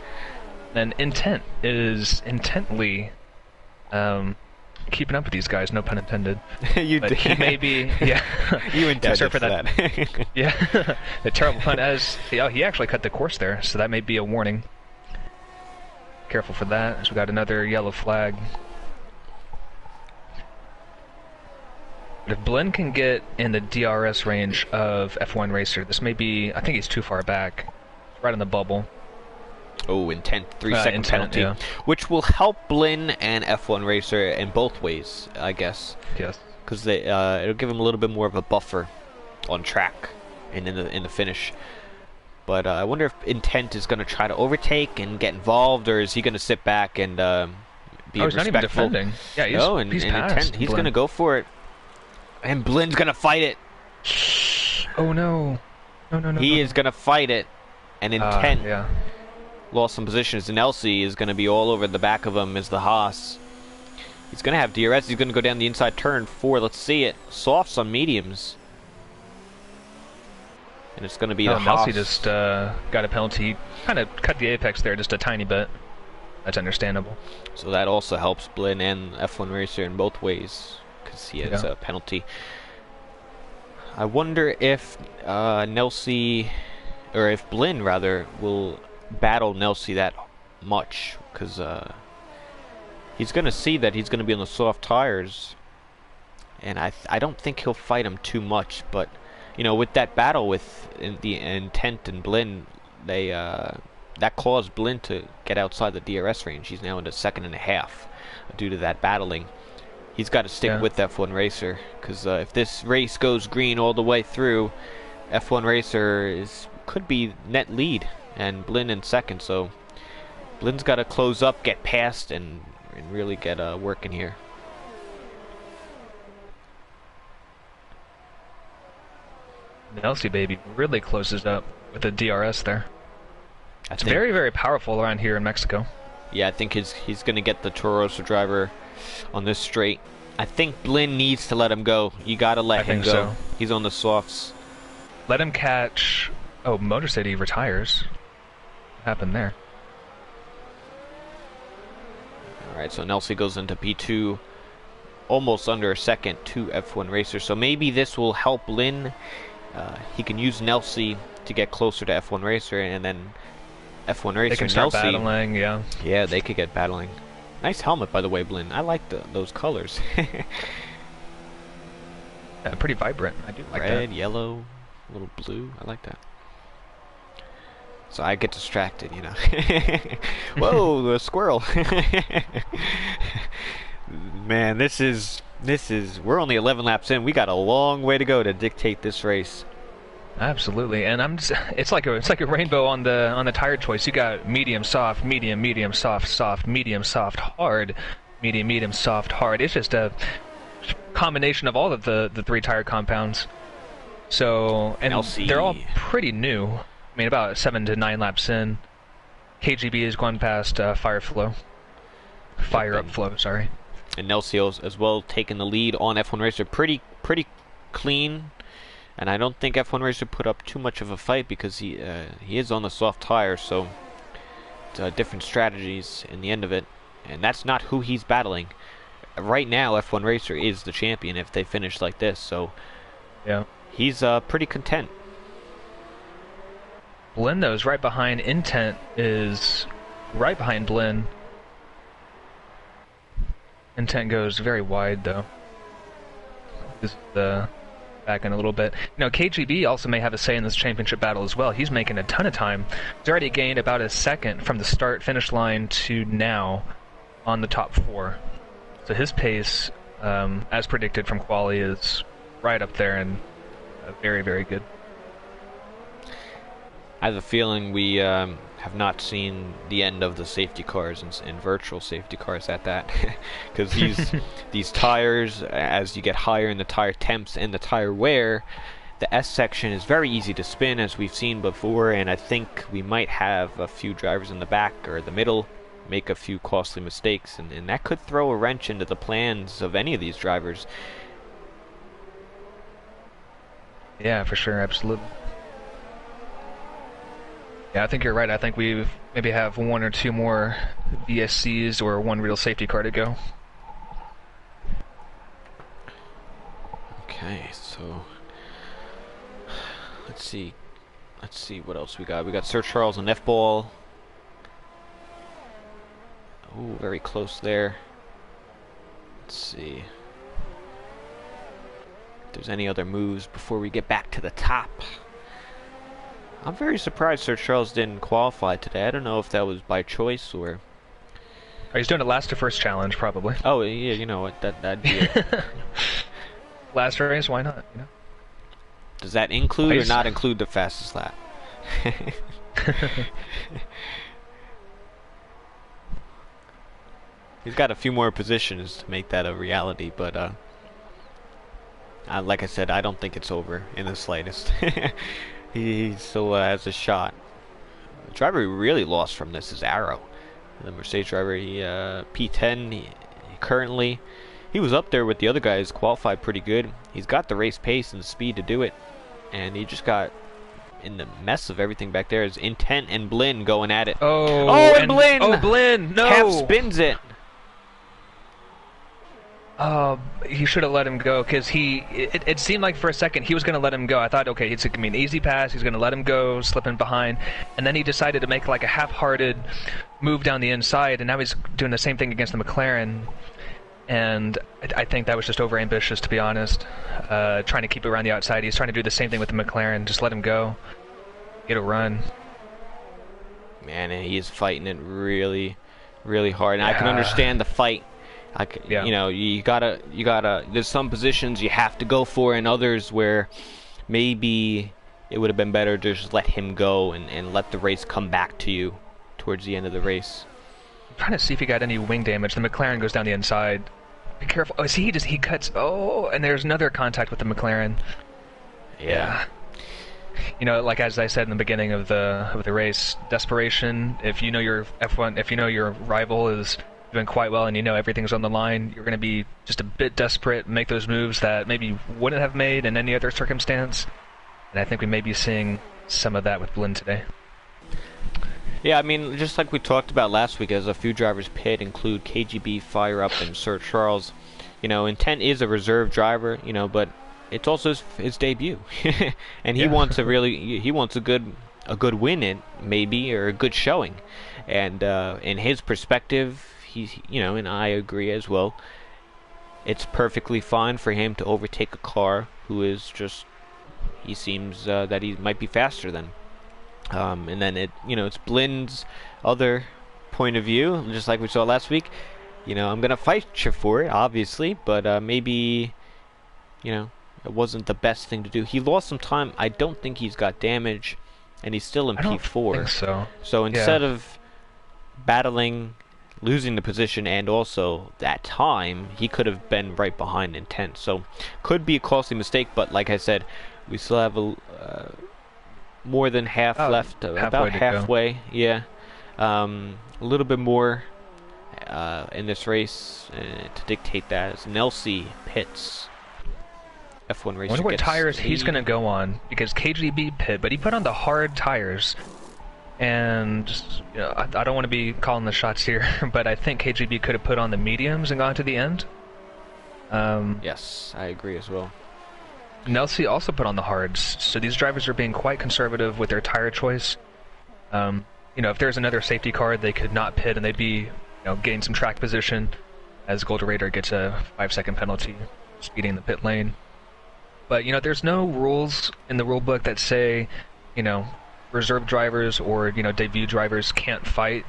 And Intent is intently keeping up with these guys, no pun intended. You But did. he may be, yeah. You intended sorry for that. Yeah, a terrible pun. He actually cut the course there, so that may be a warning. Careful for that, as we got another yellow flag. But if Blinn can get in the DRS range of F1 Racer, this may be, I think he's too far back. Right on the bubble. Oh, Intent, 3-second Intent, penalty, yeah. which will help Blinn and F1 Racer in both ways, I guess, Yes. because it'll give him a little bit more of a buffer on track and in the finish. But I wonder if Intent is going to try to overtake and get involved, or is he going to sit back and be He's not even respectful? defending. Yeah, he's passed Intent. He's Blinn. going to go for it, and Blinn's going to fight it. Oh no. No. He is going to fight it, and Intent Yeah. lost some positions, and Elsie is going to be all over the back of him as the Haas. He's going to have DRS. He's going to go down the inside turn 4. Let's see it. Softs on mediums. And it's going to be the Haas. Elsie just got a penalty. Kind of cut the apex there just a tiny bit. That's understandable. So that also helps Blinn and F1 Racer in both ways, because he has a penalty. I wonder if Nelsie, or if Blinn rather, will battle Nelsie that much, because he's going to see that he's going to be on the soft tires, and I don't think he'll fight him too much. But you know, with that battle with the Intent and Blinn, they that caused Blinn to get outside the DRS range. He's now in the 2.5 due to that battling. He's got to stick with F1 Racer, because if this race goes green all the way through, F1 Racer could be net lead and Blinn in second. So Blinn's got to close up, get past, and really get working here. Nelsie baby really closes up with the DRS there. It's very, very powerful around here in Mexico. Yeah, I think he's going to get the Torosa driver on this straight. I think Blinn needs to let him go. You got to let him go. So. He's on the softs. Let him catch... Oh, Motor City retires. What happened there? Alright, so Nelsie goes into P2, almost under a second to F1 Racer. So maybe this will help Blinn. He can use Nelsie to get closer to F1 Racer, and then F1 Racer they can start Nelsie, battling, yeah. Yeah, they could get battling. Nice helmet, by the way, Blinn. I like those colors. Yeah, pretty vibrant. I do like that. Red, yellow, a little blue. I like that. So I get distracted, you know. Whoa, the squirrel. Man, this is we're only 11 laps in. We got a long way to go to dictate this race. Absolutely, and it's like a rainbow on the tire choice. You got medium, soft, medium, soft, soft, medium, soft, hard, medium, soft, hard. It's just a combination of all of the 3 tire compounds. So, and they're all pretty new. I mean, about 7 to 9 laps in. KGB has gone past Fire Up Flow, sorry. And Nelsie as well taking the lead on F1 Racer. Pretty clean. And I don't think F1 Racer put up too much of a fight, because he is on the soft tire, so different strategies in the end of it. And that's not who he's battling. Right now, F1 Racer is the champion if they finish like this, so yeah, he's pretty content. Blinn, though, is right behind. Intent is right behind Blinn. Intent goes very wide, though. Is back in a little bit. You know, KGB also may have a say in this championship battle as well. He's making a ton of time. He's already gained about a second from the start-finish line to now on the top 4. So his pace, as predicted from quali, is right up there and very, very good. I have a feeling we have not seen the end of the safety cars and virtual safety cars at that, because these tires, as you get higher in the tire temps and the tire wear, the S section is very easy to spin, as we've seen before, and I think we might have a few drivers in the back or the middle make a few costly mistakes, and that could throw a wrench into the plans of any of these drivers. Yeah, for sure, absolutely. Yeah, I think you're right. I think we maybe have one or two more VSCs or one real safety car to go. Okay, so let's see what else we got. We got Sir Charles and F-Ball. Oh, very close there. Let's see if there's any other moves before we get back to the top. I'm very surprised Sir Charles didn't qualify today. I don't know if that was by choice or... Oh, he's doing a last to first challenge, probably. Oh, yeah, you know what, that'd be it. Last race, why not? You know? Does that include or not include the fastest lap? He's got a few more positions to make that a reality, but like I said, I don't think it's over in the slightest. He still has a shot. The driver who really lost from this is Arrow. The Mercedes driver, P10 currently. He was up there with the other guys, qualified pretty good. He's got the race pace and speed to do it. And he just got in the mess of everything back there. Is Intent and Blinn going at it. Oh, and Blinn! Oh, Blinn! No! Half spins it. He should have let him go, because it seemed like for a second he was going to let him go. I thought, okay, it's going to be an easy pass, he's going to let him go, slipping behind, and then he decided to make like a half-hearted move down the inside, and now he's doing the same thing against the McLaren, and I think that was just over-ambitious, to be honest. Trying to keep it around the outside, he's trying to do the same thing with the McLaren, just let him go, get a run. Man, and he is fighting it really, really hard, and I can understand the fight. Yeah. You know, you gotta. There's some positions you have to go for, and others where maybe it would have been better to just let him go and let the race come back to you towards the end of the race. I'm trying to see if he got any wing damage. The McLaren goes down the inside. Be careful. Oh, see, he cuts. Oh, and there's another contact with the McLaren. Yeah. You know, like as I said in the beginning of the race, desperation. If you know your F1, if you know your rival is doing quite well and you know everything's on the line, you're going to be just a bit desperate, make those moves that maybe you wouldn't have made in any other circumstance. And I think we may be seeing some of that with Blinn today. Yeah, I mean, just like we talked about last week, as a few drivers pit include KGB, Fire Up, and Sir Charles. You know, Intent is a reserve driver, you know, but it's also his debut, and he wants a good win in maybe, or a good showing, and in his perspective, and I agree as well. It's perfectly fine for him to overtake a car who is just, he seems that he might be faster than. And then it's Blinn's other point of view, just like we saw last week. You know, I'm gonna fight you for it, obviously, but maybe, it wasn't the best thing to do. He lost some time. I don't think he's got damage, and he's still in P4. I don't think so. So instead of battling, losing the position, and also that time, he could have been right behind Intent. So could be a costly mistake, but like I said, we still have more than half left, about halfway. Yeah, a little bit more in this race to dictate that. As Nelsie pits. F1 racer. I wonder what tires speed. he's going to go on, because KGB pit, but he put on the hard tires. And I don't want to be calling the shots here, but I think KGB could have put on the mediums and gone to the end. Yes, I agree as well. Nelsie also put on the hards, so these drivers are being quite conservative with their tire choice. If there's another safety car, they could not pit, and they'd be, gain some track position, as Golden Raider gets a 5-second penalty, speeding the pit lane. But, there's no rules in the rule book that say, reserve drivers or, debut drivers can't fight,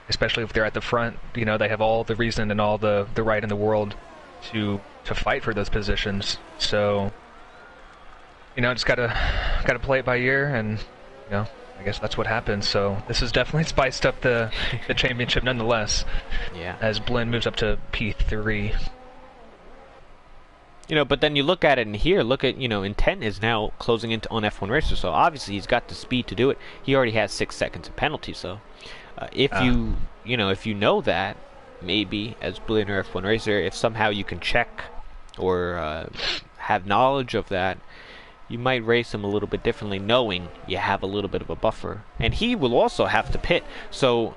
especially if they're at the front. They have all the reason and all the right in the world to fight for those positions. So, just gotta play it by ear, and, I guess that's what happened. So this has definitely spiced up the championship nonetheless. Yeah. As Blinn moves up to P3. But then you look at it and here, look at, Intent is now closing into on F1 Racer, so obviously he's got the speed to do it. He already has 6 seconds of penalty, so if you know that, maybe as Blinn or F1 Racer, if somehow you can check or have knowledge of that, you might race him a little bit differently, knowing you have a little bit of a buffer. And he will also have to pit, so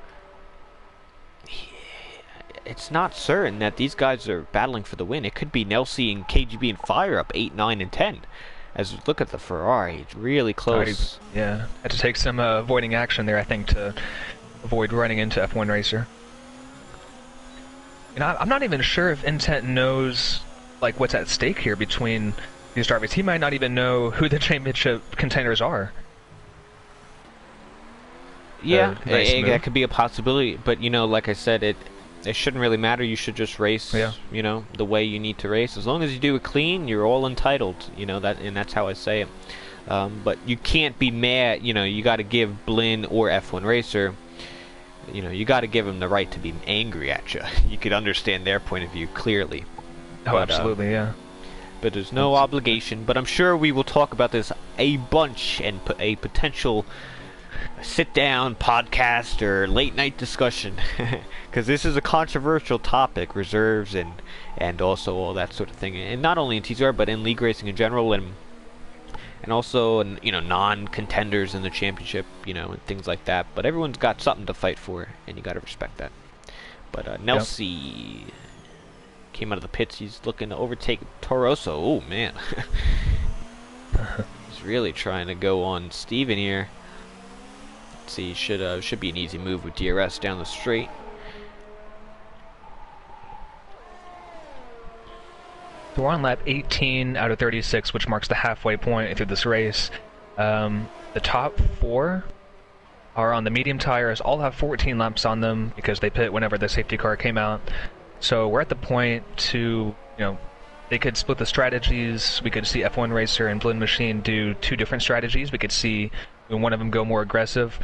it's not certain that these guys are battling for the win. It could be Nelsie and KGB and Fire up 8, 9, and 10. As look at the Ferrari, it's really close. Yeah, had to take some avoiding action there, I think, to avoid running into F1 Racer. And I'm not even sure if Intent knows like what's at stake here between these drivers. He might not even know who the championship contenders are. Yeah, that could be a possibility. But you know, like I said, it shouldn't really matter. You should just race, you know, the way you need to race. As long as you do it clean, you're all entitled. You know that, and that's how I say it. But you can't be mad. You know, you got to give Blinn or F1 Racer. You know, you got to give them the right to be angry at you. You could understand their point of view clearly. Oh, but, absolutely, yeah. But there's no obligation. But I'm sure we will talk about this a bunch and put a potential sit-down podcast or late-night discussion, because this is a controversial topic, reserves and also all that sort of thing, and not only in TCR but in league racing in general, and also you know, non-contenders in the championship, you know, and things like that. But everyone's got something to fight for, and you got to respect that. But Nelsie came out of the pits. He's looking to overtake Torosso. Oh man, he's really trying to go on Steven here. Let's see, should be an easy move with DRS down the straight. So we're on lap 18 out of 36, which marks the halfway point through this race. The top 4 are on the medium tires, all have 14 laps on them because they pit whenever the safety car came out. So we're at the point to, you know, they could split the strategies. We could see F1 Racer and Blinn Machine do 2 different strategies. We could see one of them go more aggressive.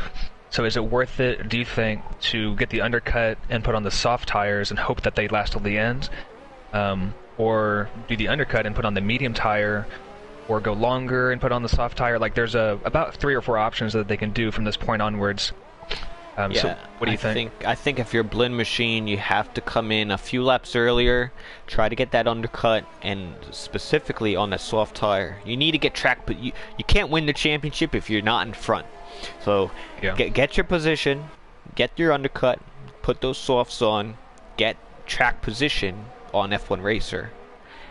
So is it worth it, do you think, to get the undercut and put on the soft tires and hope that they last till the end? Or do the undercut and put on the medium tire, or go longer and put on the soft tire? Like, there's about 3 or 4 options that they can do from this point onwards. So what do you think? I think if you're Blinn Machine, you have to come in a few laps earlier, try to get that undercut, and specifically on that soft tire. You need to get track, but you can't win the championship if you're not in front. So get your position, get your undercut, put those softs on, get track position on F1 Racer,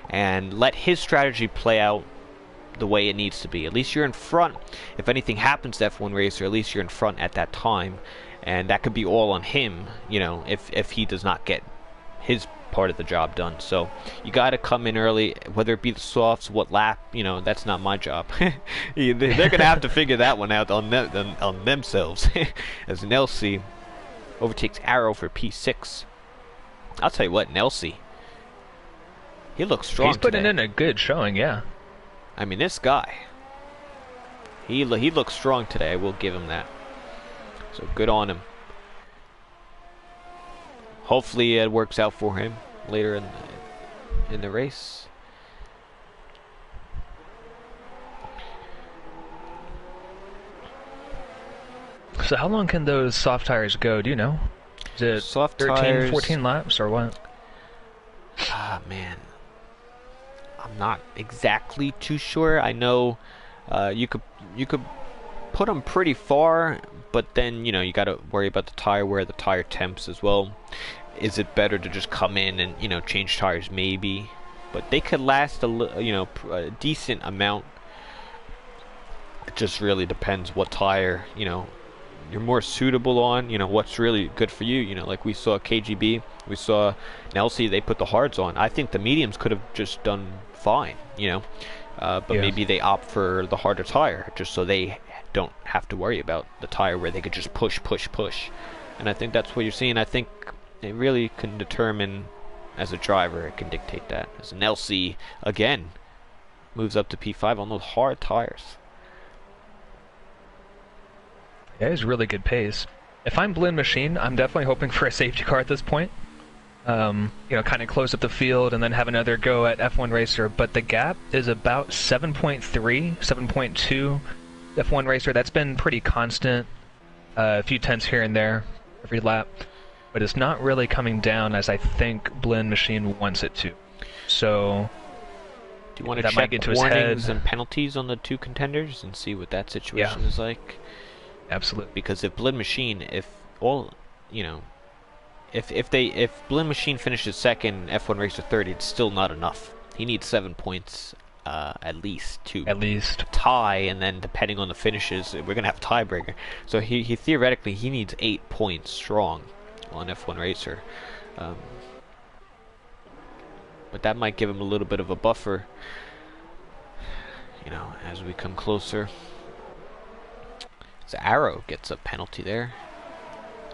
and let his strategy play out the way it needs to be. At least you're in front. If anything happens to F1 Racer, at least you're in front at that time, and that could be all on him, you know, if he does not get his part of the job done. So you got to come in early, whether it be the softs, what lap, you know, that's not my job. They're gonna have to figure that one out on themselves. As Nelsie overtakes Arrow for P6. I'll tell you what, Nelsie, he looks strong. He's putting today. in a good showing, yeah. I mean, this guy, he looks strong today. I will give him that. So good on him. Hopefully it works out for him later in the race. So how long can those soft tires go, do you know? Is it Soft 13, tires, 14 laps or what? Ah, man. I'm not exactly too sure. I know you could put them pretty far, but then, you know, you got to worry about the tire wear, the tire temps as well. Is it better to just come in and, you know, change tires? Maybe, but they could last a decent amount. It just really depends what tire, you know, you're more suitable on, you know, what's really good for you. You know, like we saw KGB, we saw Nelsie, they put the hards on. I think the mediums could have just done fine, you know, but maybe they opt for the harder tire just so they don't have to worry about the tire where they could just push. And I think that's what you're seeing. I think it really can determine, as a driver, it can dictate that. As Nelsie, again, moves up to P5 on those hard tires. Yeah, it's really good pace. If I'm Blinn Machine, I'm definitely hoping for a safety car at this point. You know, kind of close up the field and then have another go at F1 Racer. But the gap is about 7.3, 7.2 F1 Racer. That's been pretty constant. A few tenths here and there every lap. But it's not really coming down as I think Blinn Machine wants it to. So you want to That might check get to his warnings head. and penalties on the two contenders and see what that situation is like? Absolutely. Because if Blinn Machine, if all, you know, if Blinn Machine finishes second, F1 Racer third, it's still not enough. He needs 7 points at least to tie, and then depending on the finishes, we're gonna have a tiebreaker. So he theoretically he needs 8 points strong on F1 Racer. But that might give him a little bit of a buffer, you know, as we come closer. So Arrow gets a penalty there.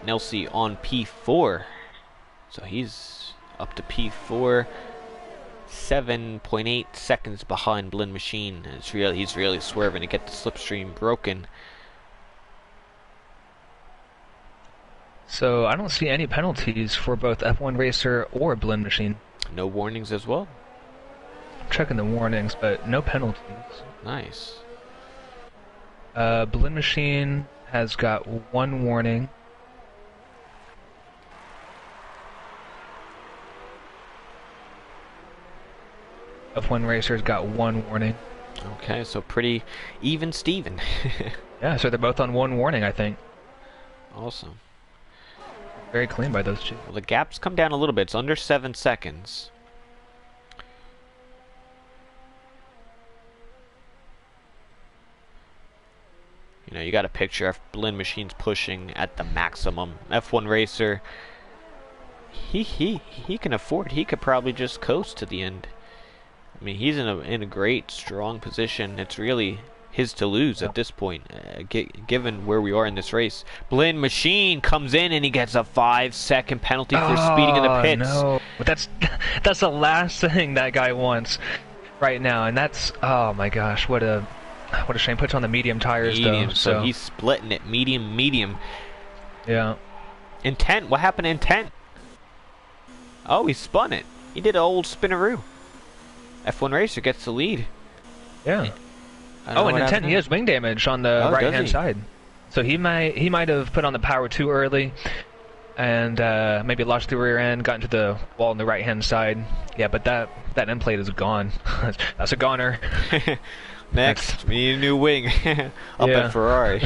Nelsie on P4. So he's up to P4. 7.8 seconds behind Blinn Machine. He's really swerving to get the slipstream broken. So I don't see any penalties for both F1 Racer or Blinn Machine. No warnings as well. I'm checking the warnings, but no penalties. Nice. Blinn Machine has got 1 warning. F1 Racer's got 1 warning. Okay, so pretty even Steven. Yeah, so they're both on 1 warning, I think. Awesome. Very clean by those two. Well, the gap's come down a little bit. It's under 7 seconds. You know, you got a picture of Blinn Machine's pushing at the maximum. F1 Racer, he can afford. He could probably just coast to the end. I mean, he's in a great, strong position. It's really his to lose at this point, given where we are in this race. Blinn Machine comes in and he gets a 5-second penalty for speeding in the pits. No, but that's the last thing that guy wants right now, and that's, oh my gosh, what a shame. Puts on the medium tires Medium, though. so he's splitting it medium. Yeah. Intent. What happened to Intent? Oh, he spun it. He did an old spinaroo. F1 Racer gets the lead. Yeah. Oh, and Intent, he has wing damage on the right-hand side. So he might have put on the power too early, and maybe lost the rear end, got into the wall on the right-hand side. Yeah, but that end plate is gone. That's a goner. Next, we need a new wing up at Ferrari.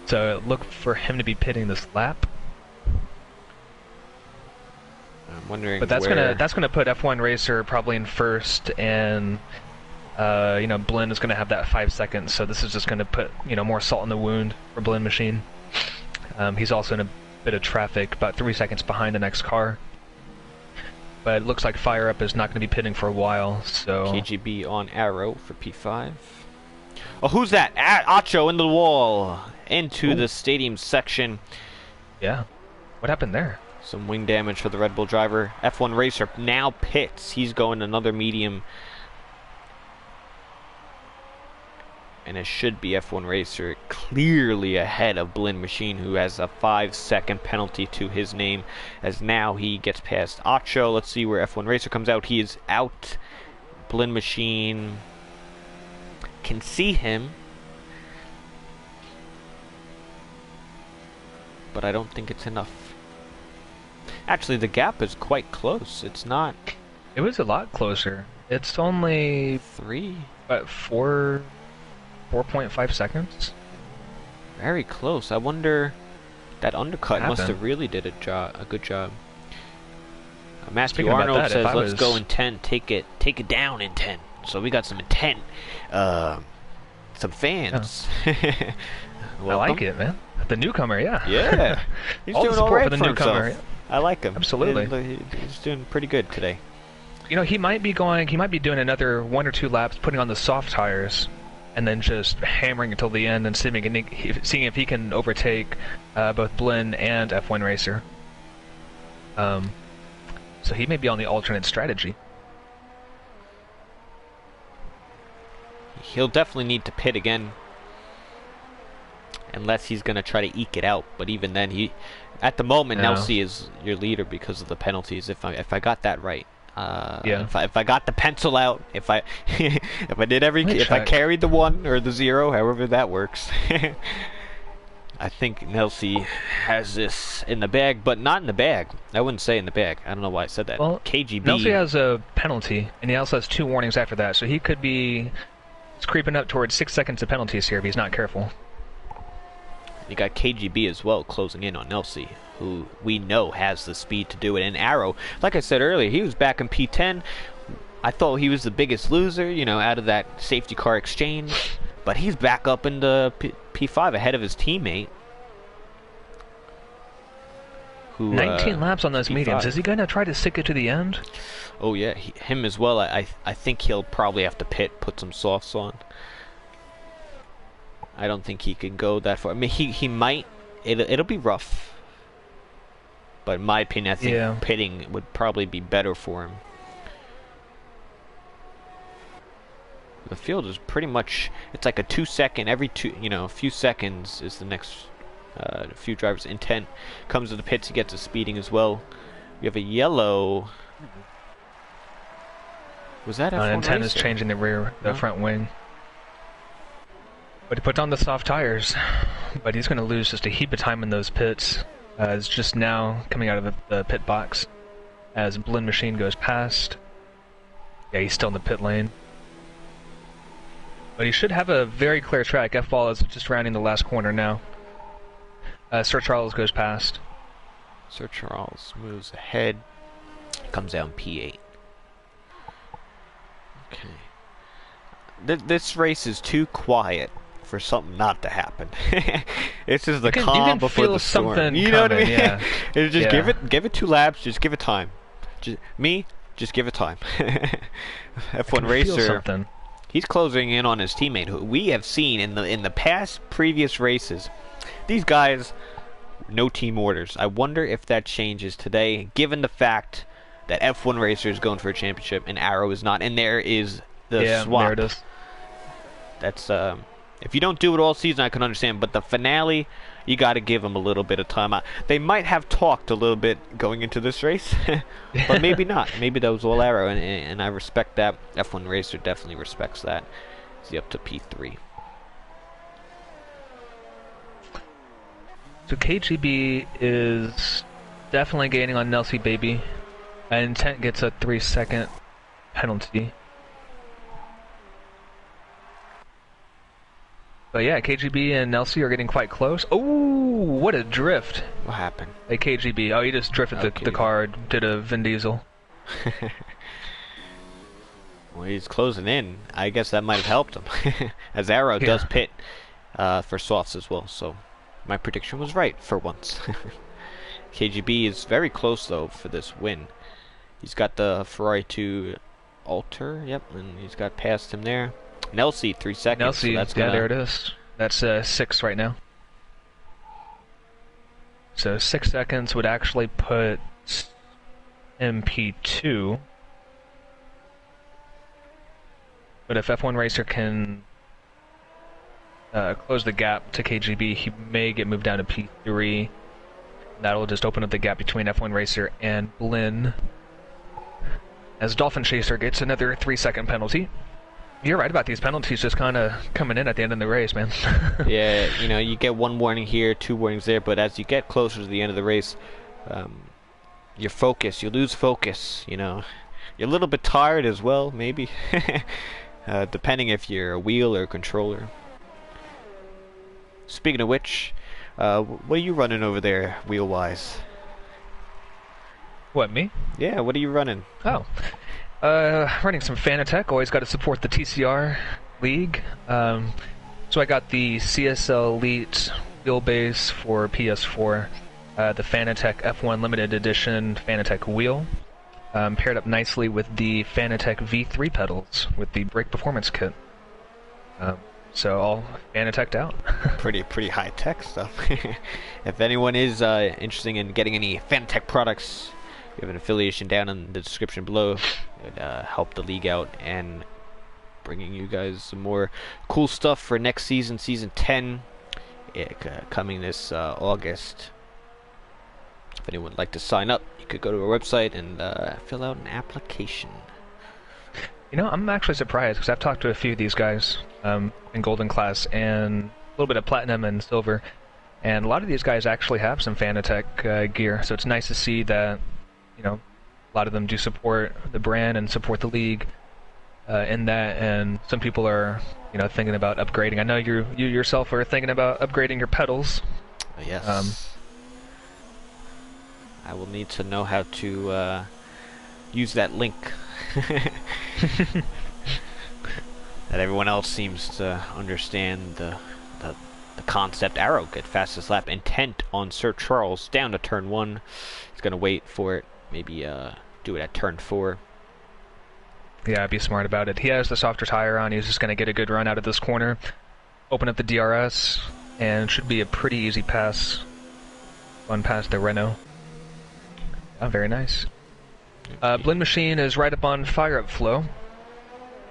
So look for him to be pitting this lap. I'm wondering, but that's gonna put F1 Racer probably in first, and Blinn is gonna have that 5 seconds. So this is just gonna put more salt in the wound for Blinn Machine. He's also in a bit of traffic, about 3 seconds behind the next car. But it looks like Fire Up is not going to be pitting for a while, so... KGB on Arrow for P5. Oh, who's that? Acho into the wall. Into the stadium section. Yeah. What happened there? Some wing damage for the Red Bull driver. F1 Racer now pits. He's going another medium. And it should be F1 Racer clearly ahead of Blinn Machine, who has a 5-second penalty to his name, as now he gets past Acho. Let's see where F1 Racer comes out. He is out. Blinn Machine can see him, but I don't think it's enough. Actually, the gap is quite close. It's not... It was a lot closer. It's only... 3? But 4.5 seconds. Very close. I wonder, that undercut must have really did a good job. Matthew Arnold says, "Let's go Intent. Take it down Intent." So we got some Intent, some fans. Yeah. I like it, man. The newcomer, yeah. Yeah, he's all doing the support all right for the newcomer. himself. I like him. Absolutely. He's doing pretty good today. He might be doing another 1 or 2 laps, putting on the soft tires, and then just hammering until the end and seeing if he can overtake both Blinn and F1 Racer. So he may be on the alternate strategy. He'll definitely need to pit again, unless he's going to try to eke it out. But even then, at the moment, Nelsie is your leader because of the penalties. If I got that right. Yeah. If I got the pencil out, if I if I carried the 1 or the 0, however that works. I think Nelsie has this in the bag, but not in the bag. I wouldn't say in the bag. I don't know why I said that. Well, KGB. Nelsie has a penalty, and he also has 2 warnings after that, so he could be creeping up towards 6 seconds of penalties here if he's not careful. You got KGB as well closing in on Nelsie, who we know has the speed to do it. And Arrow, like I said earlier, he was back in P10. I thought he was the biggest loser, you know, out of that safety car exchange. But he's back up in the P5 ahead of his teammate. Who, 19 laps on those P5. mediums. Is he going to try to stick it to the end? Oh yeah, him as well. I think he'll probably have to put some softs on. I don't think he can go that far. I mean, he might. It'll be rough. But in my opinion, I think pitting would probably be better for him. The field is pretty much, it's like a 2 second, every a few seconds is the next few drivers. Intent comes to the pits, he gets a speeding as well. We have a yellow. Was that F1 Intent is racer? changing the front wing. But he put on the soft tires. But he's going to lose just a heap of time in those pits. It's just now coming out of the pit box as Blinn Machine goes past. Yeah, he's still in the pit lane. But he should have a very clear track. F-Ball is just rounding the last corner now. Sir Charles goes past. Sir Charles moves ahead. Comes down P8. Okay. This race is too quiet for something not to happen. This is the calm before the storm. You know what I mean? Yeah. Just give it 2 laps. Just give it time. Just give it time. F1 racer. He's closing in on his teammate, who we have seen in the past previous races. These guys, no team orders. I wonder if that changes today, given the fact that F1 racer is going for a championship and Arrow is not, and there is the swap. There it is. That's if you don't do it all season, I can understand, but the finale, you got to give them a little bit of time. They might have talked a little bit going into this race, but maybe not. Maybe that was all Arrow, and I respect that. F1 racer definitely respects that. He's up to P3. So KGB is definitely gaining on Nelsie Baby. Intent gets a 3-second penalty. But yeah, KGB and Nelsie are getting quite close. Oh, what a drift! What happened? Hey, KGB. Oh, he just drifted the car, did a Vin Diesel. Well, he's closing in. I guess that might have helped him. As Arrow does pit for softs as well, so my prediction was right for once. KGB is very close, though, for this win. He's got the Ferrari 2 Alter, yep, and he's got past him there. Nelsie, 3 seconds. Nelsie, so that's there it is. That's 6 right now. So 6 seconds would actually put MP2. But if F1 Racer can close the gap to KGB, he may get moved down to P3. That'll just open up the gap between F1 Racer and Blinn. As Dolphin Chaser gets another 3-second penalty. You're right about these penalties just kind of coming in at the end of the race, man. Yeah, you get 1 warning here, 2 warnings there, but as you get closer to the end of the race, you lose focus, You're a little bit tired as well, maybe, depending if you're a wheel or a controller. Speaking of which, what are you running over there, wheel-wise? What, me? Yeah, what are you running? Oh. Running some Fanatec. Always got to support the TCR league. So I got the CSL Elite wheelbase for PS4, the Fanatec F1 Limited Edition Fanatec wheel, paired up nicely with the Fanatec V3 pedals with the brake performance kit. So all Fanatec'd out. pretty high tech stuff. If anyone is interested in getting any Fanatec products, we have an affiliation down in the description below. It would help the league out and bringing you guys some more cool stuff for next season, season 10, coming this August. If anyone would like to sign up, you could go to our website and fill out an application. I'm actually surprised because I've talked to a few of these guys in Golden Class and a little bit of Platinum and Silver, And a lot of these guys actually have some Fanatec gear, so it's nice to see that, a lot of them do support the brand and support the league in that, and some people are, thinking about upgrading. I know you yourself are thinking about upgrading your pedals. Yes. I will need to know how to use that link that everyone else seems to understand the concept. Arrow, get fastest lap, intent on Sir Charles, down to turn 1. He's going to wait for it, maybe do it at turn 4. Yeah, be smart about it. He has the softer tire on. He's just going to get a good run out of this corner, open up the DRS, and it should be a pretty easy pass. One past the Renault. Oh, very nice. Blend Machine is right up on Fire Up Flow.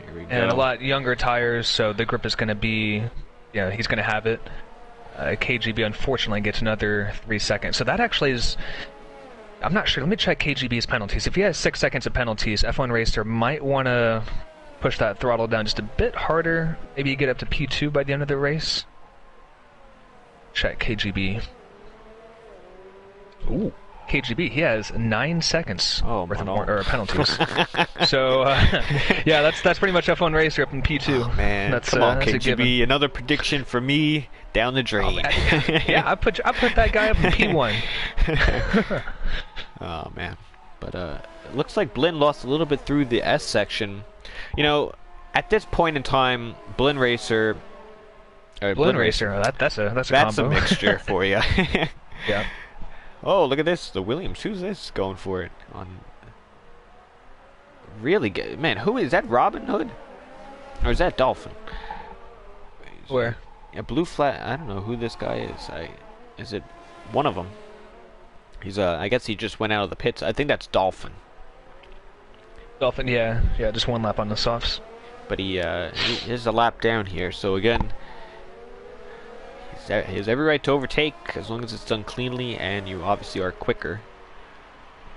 Here we go. And a lot younger tires, so the grip is going to be, he's going to have it. KGB unfortunately gets another 3 seconds. So that actually is, I'm not sure. Let me check KGB's penalties. If he has 6 seconds of penalties, F1 Racer might want to push that throttle down just a bit harder. Maybe you get up to P2 by the end of the race. Check KGB. Ooh. KGB, he has 9 seconds worth of penalties. So, yeah, that's pretty much F1 Racer up in P2. Oh, man, that's, come on, that's KGB, another prediction for me down the drain. Yeah, I put that guy up in P1. Oh man, but it looks like Blinn lost a little bit through the S section. At this point in time, Blinn Racer. Blinn Racer, that's a that's combo. A mixture for you. Yeah. Oh, look at this. The Williams. Who's this going for it? Really good. Man, who is that? Robin Hood? Or is that Dolphin? Where? Yeah, Blue Flag. I don't know who this guy is. Is it one of them? He's I guess he just went out of the pits. I think that's Dolphin. Dolphin, yeah, just 1 lap on the softs. But he is a lap down here. So again, he has every right to overtake as long as it's done cleanly and you obviously are quicker.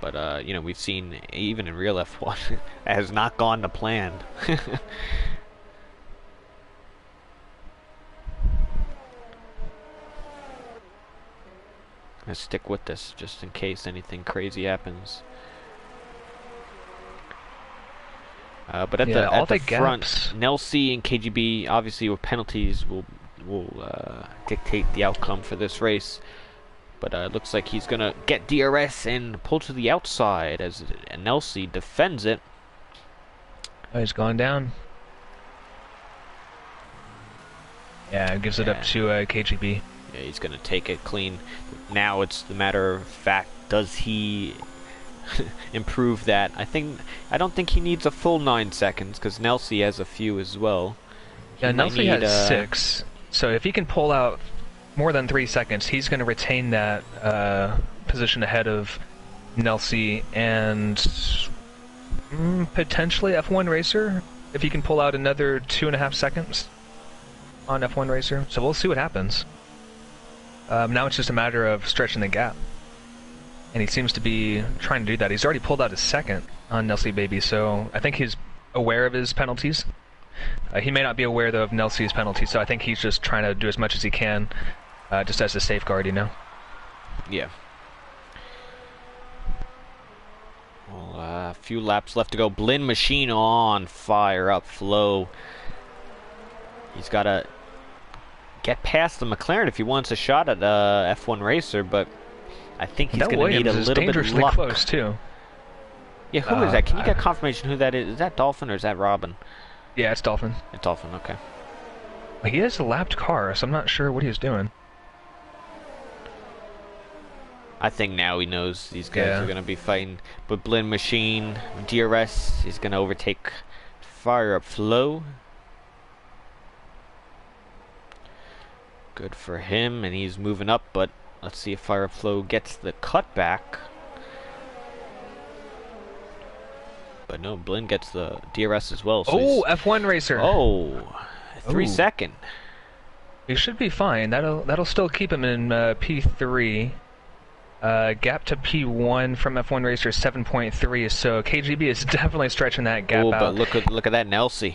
But we've seen even in real F1 it has not gone to plan. Gonna stick with this just in case anything crazy happens. But at the front, Nelsie and KGB obviously with penalties will dictate the outcome for this race. But it looks like he's gonna get DRS and pull to the outside as Nelsie defends it. Oh, he's gone down. Yeah, gives it up to KGB. Yeah, he's gonna take it clean. Now it's the matter of fact, does he improve that? I don't think he needs a full 9 seconds because Nelsie has a few as well. Yeah, Nelsie has 6. So if he can pull out more than 3 seconds, he's going to retain that position ahead of Nelsie and potentially F1 Racer if he can pull out another 2.5 seconds on F1 Racer. So we'll see what happens. Now it's just a matter of stretching the gap. And he seems to be trying to do that. He's already pulled out his second on Nelsie Baby, so I think he's aware of his penalties. He may not be aware, though, of Nelsie's penalties, so I think he's just trying to do as much as he can, just as a safeguard, Yeah. Well, a few laps left to go. Blinn Machine on Fire Up Flow. He's got to get past the McLaren if he wants a shot at F1 Racer, but I think he's going to need a little bit of luck. Close too. Yeah, who is that? Can you get confirmation who that is? Is that Dolphin or is that Robin? Yeah, it's Dolphin. It's Dolphin, okay. He has a lapped car, so I'm not sure what he was doing. I think now he knows these guys are going to be fighting. But Blinn Machine, DRS is going to overtake Fire Up Flow. Good for him, and he's moving up, but let's see if Fire Up Flow gets the cutback. But no, Blinn gets the DRS as well. So F1 Racer. Oh, 3 second. He should be fine. That'll still keep him in P3. Gap to P1 from F1 Racer is 7.3. So KGB is definitely stretching that gap out. But look at that Nelsie.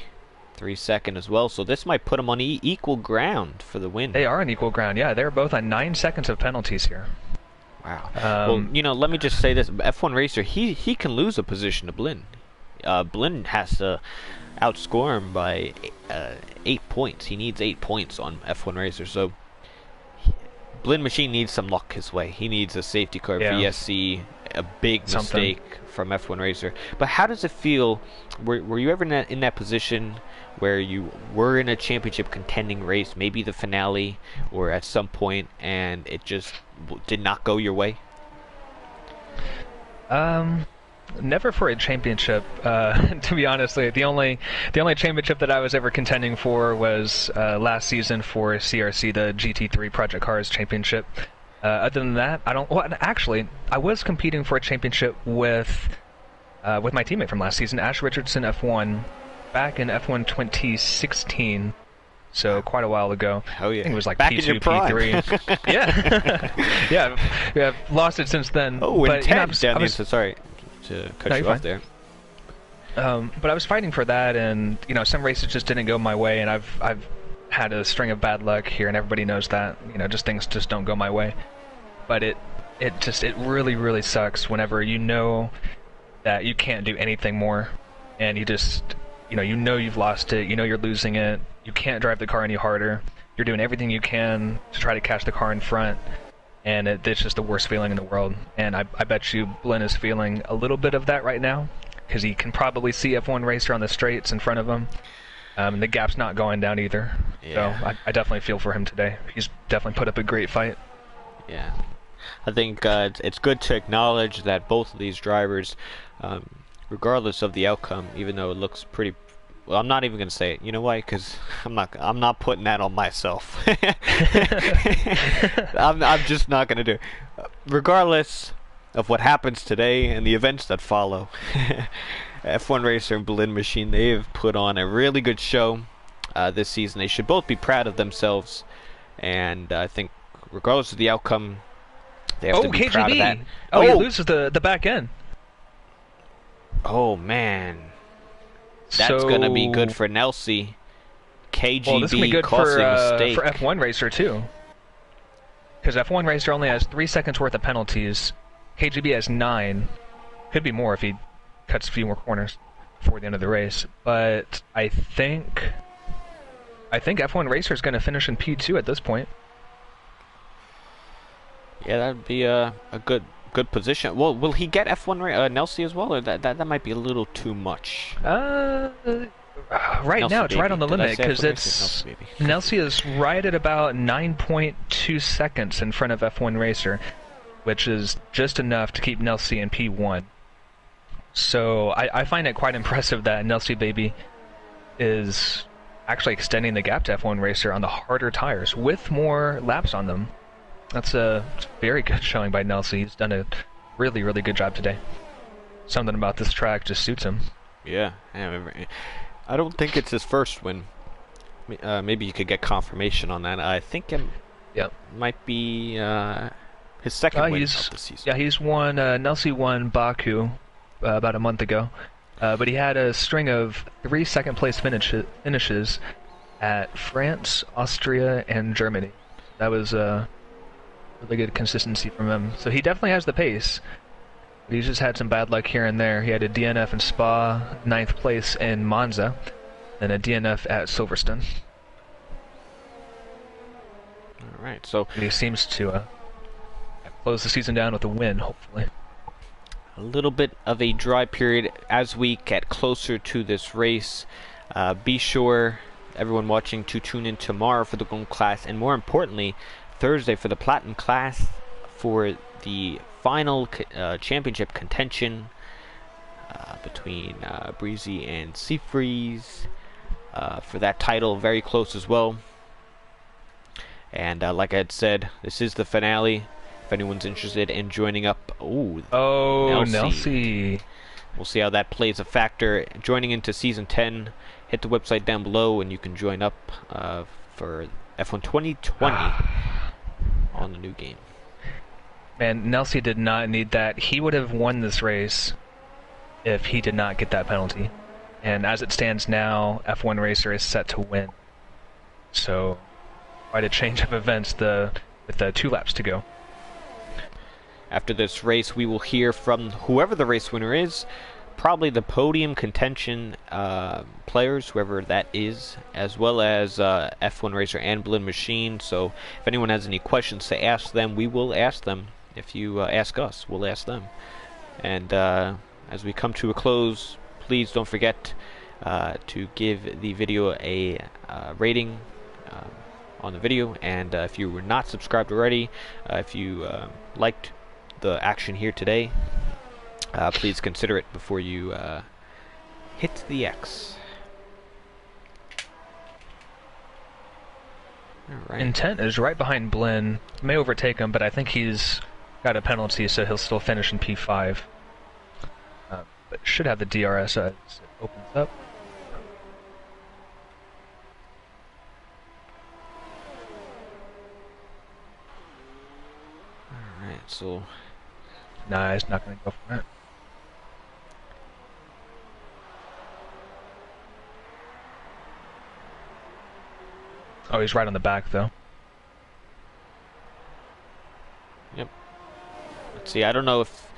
3 second as well. So this might put them on equal ground for the win. They are on equal ground. Yeah, they're both on 9 seconds of penalties here. Wow. Well, you know, let me just say this: F1 Racer, he can lose a position to Blinn. Blinn has to outscore him by 8 points. He needs 8 points on F1 Racer. So Blinn Machine needs some luck his way. He needs a safety car, VSC, a big mistake from F1 Racer. But how does it feel? Were you ever in that position where you were in a championship contending race, maybe the finale, or at some point, and it just did not go your way? Never for a championship. To be honest, the only championship that I was ever contending for was last season for CRC, the GT3 Project Cars Championship. Other than that, I don't. Well, actually, I was competing for a championship with my teammate from last season, Ash Richardson F1, back in F1 2016. So quite a while ago. Oh yeah, I think it was like back P2, in your prime. P3. Yeah, yeah. I've lost it since then. Oh, but, intense, so sorry to cut you off there. But I was fighting for that, and you know, some races just didn't go my way, and I've had a string of bad luck here, and everybody knows that. You know, just things just don't go my way. But it really sucks whenever you know that you can't do anything more, and you know you've lost it, you know you're losing it, you can't drive the car any harder, you're doing everything you can to try to catch the car in front, and it's just the worst feeling in the world. And I bet you Blinn is feeling a little bit of that right now, because he can probably see F1 Racer on the straights in front of him. And the gap's not going down either. Yeah. So I definitely feel for him today. He's definitely put up a great fight. Yeah. I think it's good to acknowledge that both of these drivers, regardless of the outcome, even though it looks pretty... Well, I'm not even going to say it. You know why? Because I'm not putting that on myself. I'm just not going to do it. Regardless of what happens today and the events that follow, F1 Racer and Blinn Machine, they have put on a really good show this season. They should both be proud of themselves, and I think regardless of the outcome, they have to be KGB. proud of that. He loses the back end. Oh man, that's gonna be good for Nelsie. KGB well, this will be good causing a mistake for F1 Racer too, because F1 Racer only has 3 seconds worth of penalties. KGB has 9. Could be more if he cuts a few more corners before the end of the race. But I think F1 Racer is going to finish in P2 at this point. Yeah, that'd be a good position. Well, will he get F1 Nelsie as well, or that might be a little too much? Right Nelsie now it's baby. right on the Did I limit, say because F1 it's Nelsie, baby? Nelsie is right at about 9.2 seconds in front of F1 Racer, which is just enough to keep Nelsie in P1. So I find it quite impressive that Nelsie Baby is actually extending the gap to F1 Racer on the harder tires with more laps on them. That's a very good showing by Nelsie. He's done a really good job today. Something about this track just suits him. Yeah, I don't think it's his first win. Maybe you could get confirmation on that. I think it might be his second win of the season. Yeah, he's won. Nelsie won Baku about a month ago, but he had a string of 3 second-place finishes at France, Austria, and Germany. That was really good consistency from him. So he definitely has the pace. But he's just had some bad luck here and there. He had a DNF in Spa, 9th place in Monza, and a DNF at Silverstone. All right, so and he seems to close the season down with a win, hopefully. A little bit of a dry period as we get closer to this race. Be sure, everyone watching, to tune in tomorrow for the Gold class, and more importantly, Thursday for the Platinum class for the final championship contention between Breezy and Seafreeze for that title. Very close as well. And like I had said, this is the finale. If anyone's interested in joining up, Nelsie. We'll see how that plays a factor. Joining into Season 10, hit the website down below and you can join up for F1 2020 on the new game. Man, Nelsie did not need that. He would have won this race if he did not get that penalty. And as it stands now, F1 Racer is set to win. So, quite a change of events with 2 laps to go. After this race, we will hear from whoever the race winner is, probably the podium contention players, whoever that is, as well as F1 Racer and Blend Machine. So if anyone has any questions to ask them, we will ask them. If you ask us, we'll ask them. And as we come to a close, please don't forget to give the video a rating on the video. And if you were not subscribed already, if you liked the action here today, please consider it before you hit the X. Alright. Intent is right behind Blinn. May overtake him, but I think he's got a penalty, so he'll still finish in P5. But should have the DRS as it opens up. Alright, so... Nah, he's not going to go for it. Oh, he's right on the back, though. Yep. Let's see, I don't know if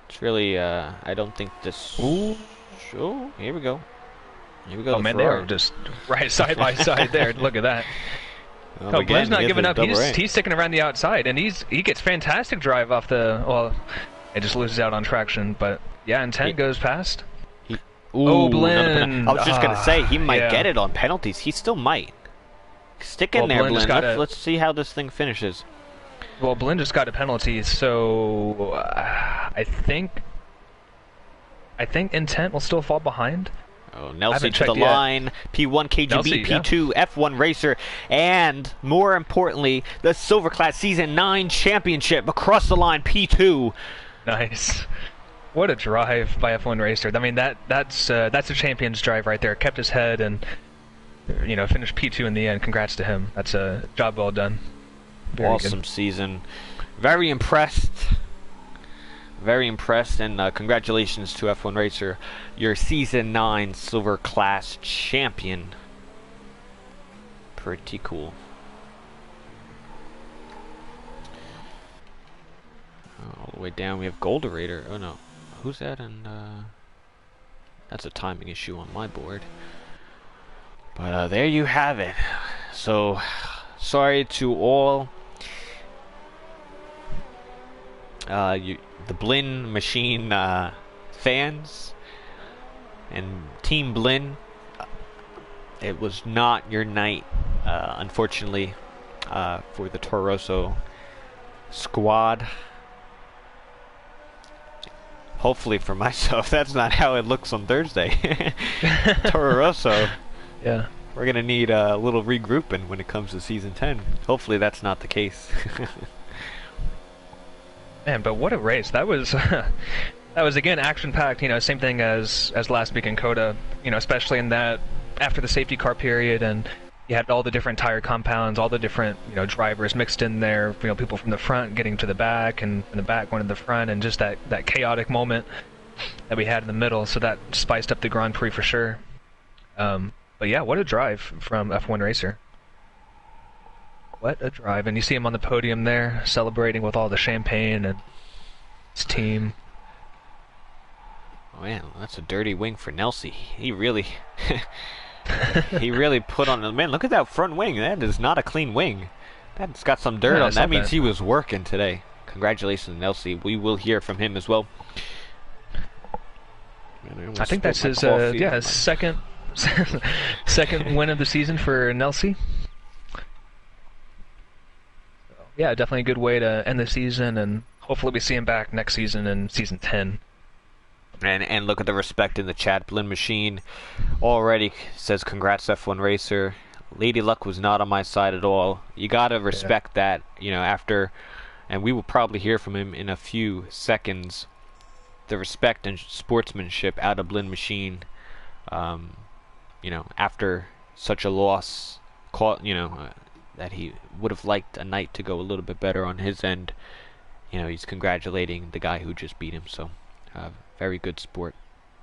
it's really, I don't think this... Ooh. Oh, here we go. Here we go. Oh, man, they are just right side by side there. Look at that. Well, Oh, again, Blinn's not he giving gets up. a double A. He's sticking around the outside, and he gets fantastic drive off the... Well, it just loses out on traction, but yeah, Intent goes past. Ooh, Oh, Blinn. I was just going to say, he might yeah. get it on penalties. He still might. Stick in Well, there, Blinn just Blinn. Let's see how this thing finishes. Well, Blinn just got a penalty, so I think Intent will still fall behind. Oh, Nelson to checked the yet. line. P1 KGB, Nelsie, yeah. P2 F1 Racer, and more importantly, the Silver Class Season 9 Championship across the line, P2. Nice. What a drive by F1 Racer. I mean, that's a champion's drive right there. Kept his head and, finished P2 in the end. Congrats to him. That's a job well done. Very Awesome good. season. Very impressed. Very impressed, and congratulations to F1 Racer, your Season 9 Silver Class Champion. Pretty cool. All the way down, we have Golderator. Oh no, who's that? And that's a timing issue on my board. But there you have it. So, sorry to all the Blinn Machine fans and Team Blinn. It was not your night, unfortunately, for the Toro Rosso squad. Hopefully for myself, that's not how it looks on Thursday. Toro Rosso. Yeah. We're going to need a little regrouping when it comes to Season 10. Hopefully that's not the case. Man, but what a race. That was again action-packed, same thing as last week in Coda, especially in that after the safety car period, and you had all the different tire compounds, all the different, drivers mixed in there, people from the front getting to the back, and from the back going to the front, and just that chaotic moment that we had in the middle, so that spiced up the Grand Prix for sure. But yeah, what a drive from F1 Racer. What a drive. And you see him on the podium there, celebrating with all the champagne and his team. Oh man, that's a dirty wing for Nelsie. He really... he really put on... Man, look at that front wing. That is not a clean wing. That's got some dirt on. That means he was working today. Congratulations, Nelsie. We will hear from him as well. Man, I think that's his second second win of the season for Nelsie. Yeah, definitely a good way to end the season, and hopefully we see him back next season in Season 10. And look at the respect in the chat. Blinn Machine already says congrats F1 Racer. Lady Luck was not on my side at all. You gotta respect that, after, and we will probably hear from him in a few seconds, the respect and sportsmanship out of Blinn Machine, after such a loss, that he would have liked a night to go a little bit better on his end. He's congratulating the guy who just beat him, so very good sport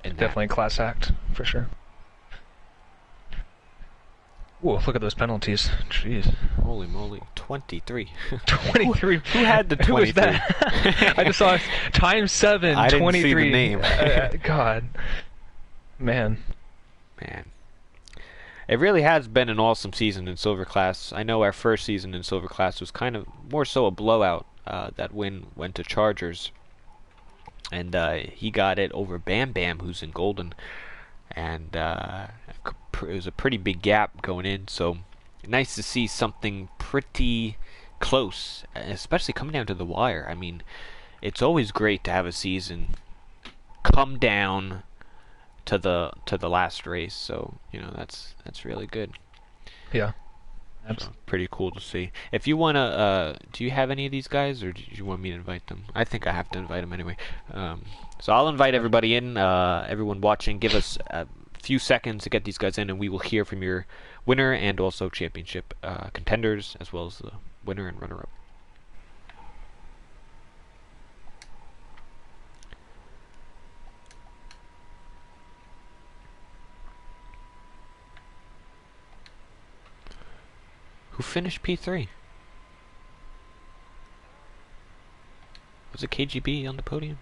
in that. Definitely a class act, for sure. Ooh, look at those penalties. Jeez. Holy moly, 23. 23. Who had the 23? Who was that? I just saw times 7, I didn't 23. see the name. God. Man. It really has been an awesome season in Silver Class. I know our first season in Silver Class was kind of more so a blowout. That win went to Chargers. And he got it over Bam Bam, who's in Golden. And it was a pretty big gap going in, so nice to see something pretty close, especially coming down to the wire. I mean, it's always great to have a season come down to the last race, so that's really good. Yeah. So, pretty cool to see. If you wanna, do you have any of these guys, or do you want me to invite them? I think I have to invite them anyway. So I'll invite everybody in. Everyone watching, give us a few seconds to get these guys in, and we will hear from your winner and also championship contenders, as well as the winner and runner-up. Who finished P3? Was it KGB on the podium?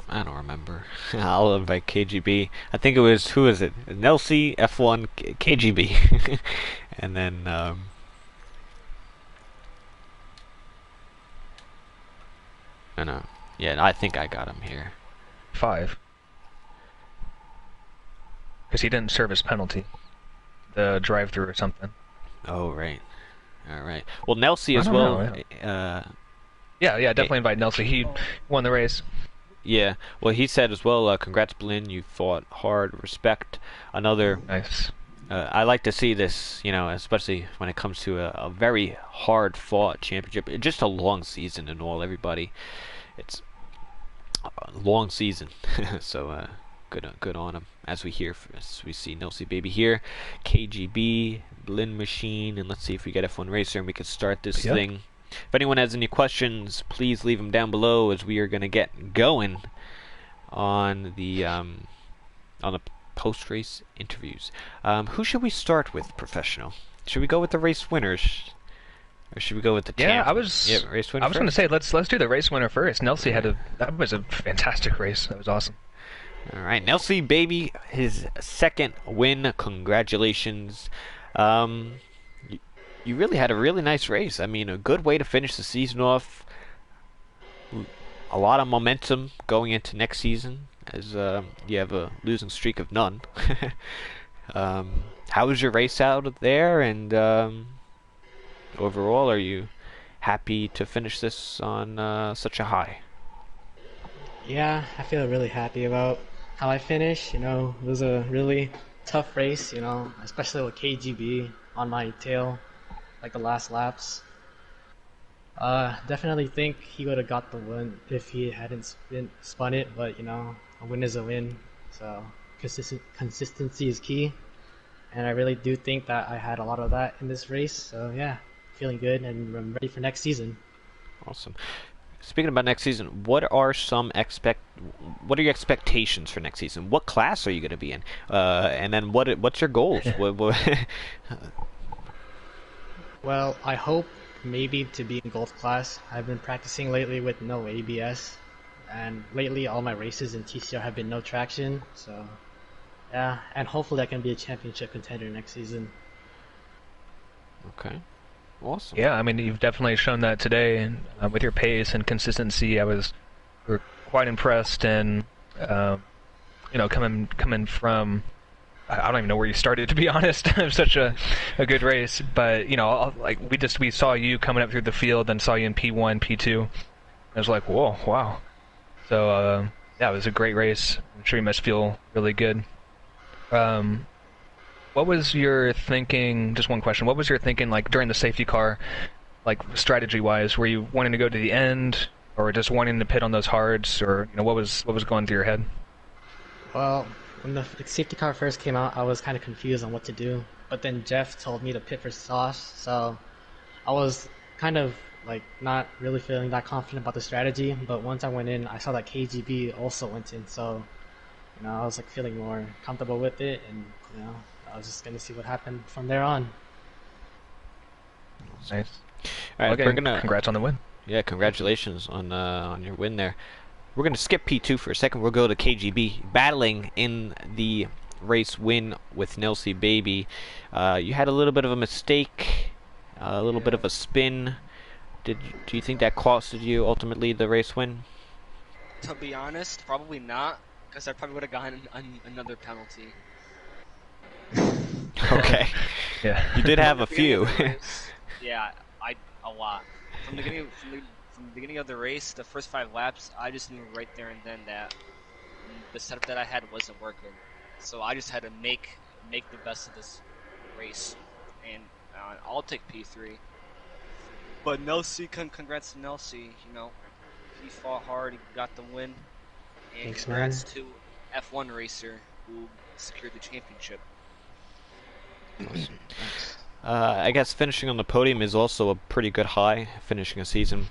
I don't remember. I'll invite KGB. I think it was, who is it? Nelsie, F1, KGB. And then, I know. Yeah, I think I got him here. 5. Because he didn't serve his penalty. The drive-through or something. Oh, right. Alright. Well, Nelsie as well. Yeah, definitely invite Nelsie. He won the race. Yeah, well, he said as well, congrats, Blinn, you fought hard, respect. Another... Nice. I like to see this, especially when it comes to a very hard-fought championship. Just a long season and all, everybody. It's a long season, so good on him. As we see Nelsie Baby here, KGB, Blinn Machine, and let's see if we get F1 Racer and we can start this thing. If anyone has any questions, please leave them down below, as we are going to get going on the post-race interviews. Who should we start with, Professional? Should we go with the race winners, or should we go with the race winner? I was going to say let's do the race winner first. Nelsie that was a fantastic race. That was awesome. All right, Nelsie Baby, his second win. Congratulations. You really had a really nice race. I mean, a good way to finish the season off. A lot of momentum going into next season, as you have a losing streak of none. How was your race out there? And overall, are you happy to finish this on such a high? Yeah, I feel really happy about how I finished. It was a really tough race, especially with KGB on my tail, like the last laps. Definitely think he would have got the win if he hadn't spun it, but a win is a win, so consistency is key, and I really do think that I had a lot of that in this race, so yeah, feeling good and I'm ready for next season. Awesome. Speaking about next season, what are your expectations for next season? What class are you going to be in? And then what's your goals? Well, I hope maybe to be in Golf class. I've been practicing lately with no ABS, and lately all my races in TCR have been no traction, so yeah, and hopefully I can be a championship contender next season. Okay. Awesome. Yeah, I mean, you've definitely shown that today, and with your pace and consistency, we were quite impressed. And coming from, I don't even know where you started, to be honest. It was such a good race, but we saw you coming up through the field, and saw you in P1, P2. I was like, whoa, wow. So yeah, it was a great race. I'm sure you must feel really good. What was your thinking, just one question, what was your thinking during the safety car, strategy-wise? Were you wanting to go to the end, or just wanting to pit on those hards, or what was going through your head? Well, when the safety car first came out, I was kind of confused on what to do, but then Jeff told me to pit for Sauce, so I was kind of like not really feeling that confident about the strategy. But once I went in, I saw that KGB also went in, so I was like feeling more comfortable with it, and I was just gonna see what happened from there on. Nice. All right, Well, we're again, gonna. congrats on the win. Yeah, congratulations on your win there. We're gonna skip P2 for a second. We'll go to KGB battling in the race win with Nelsie Baby. You had a little bit of a mistake, a little bit of a spin. Do you think that costed you ultimately the race win? To be honest, probably not, because I probably would have gotten another penalty. Okay. Yeah. You did have From a the beginning few. of the race, yeah, a lot. From the beginning of the race, the first 5 laps, I just knew right there and then that the setup that I had wasn't working. So I just had to make the best of this race, and I'll take P3. But Nelsie, congrats to Nelsie. He fought hard, he got the win, and Thanks, congrats man. to F1 racer who secured the championship. Awesome. I guess finishing on the podium is also a pretty good high, finishing a season.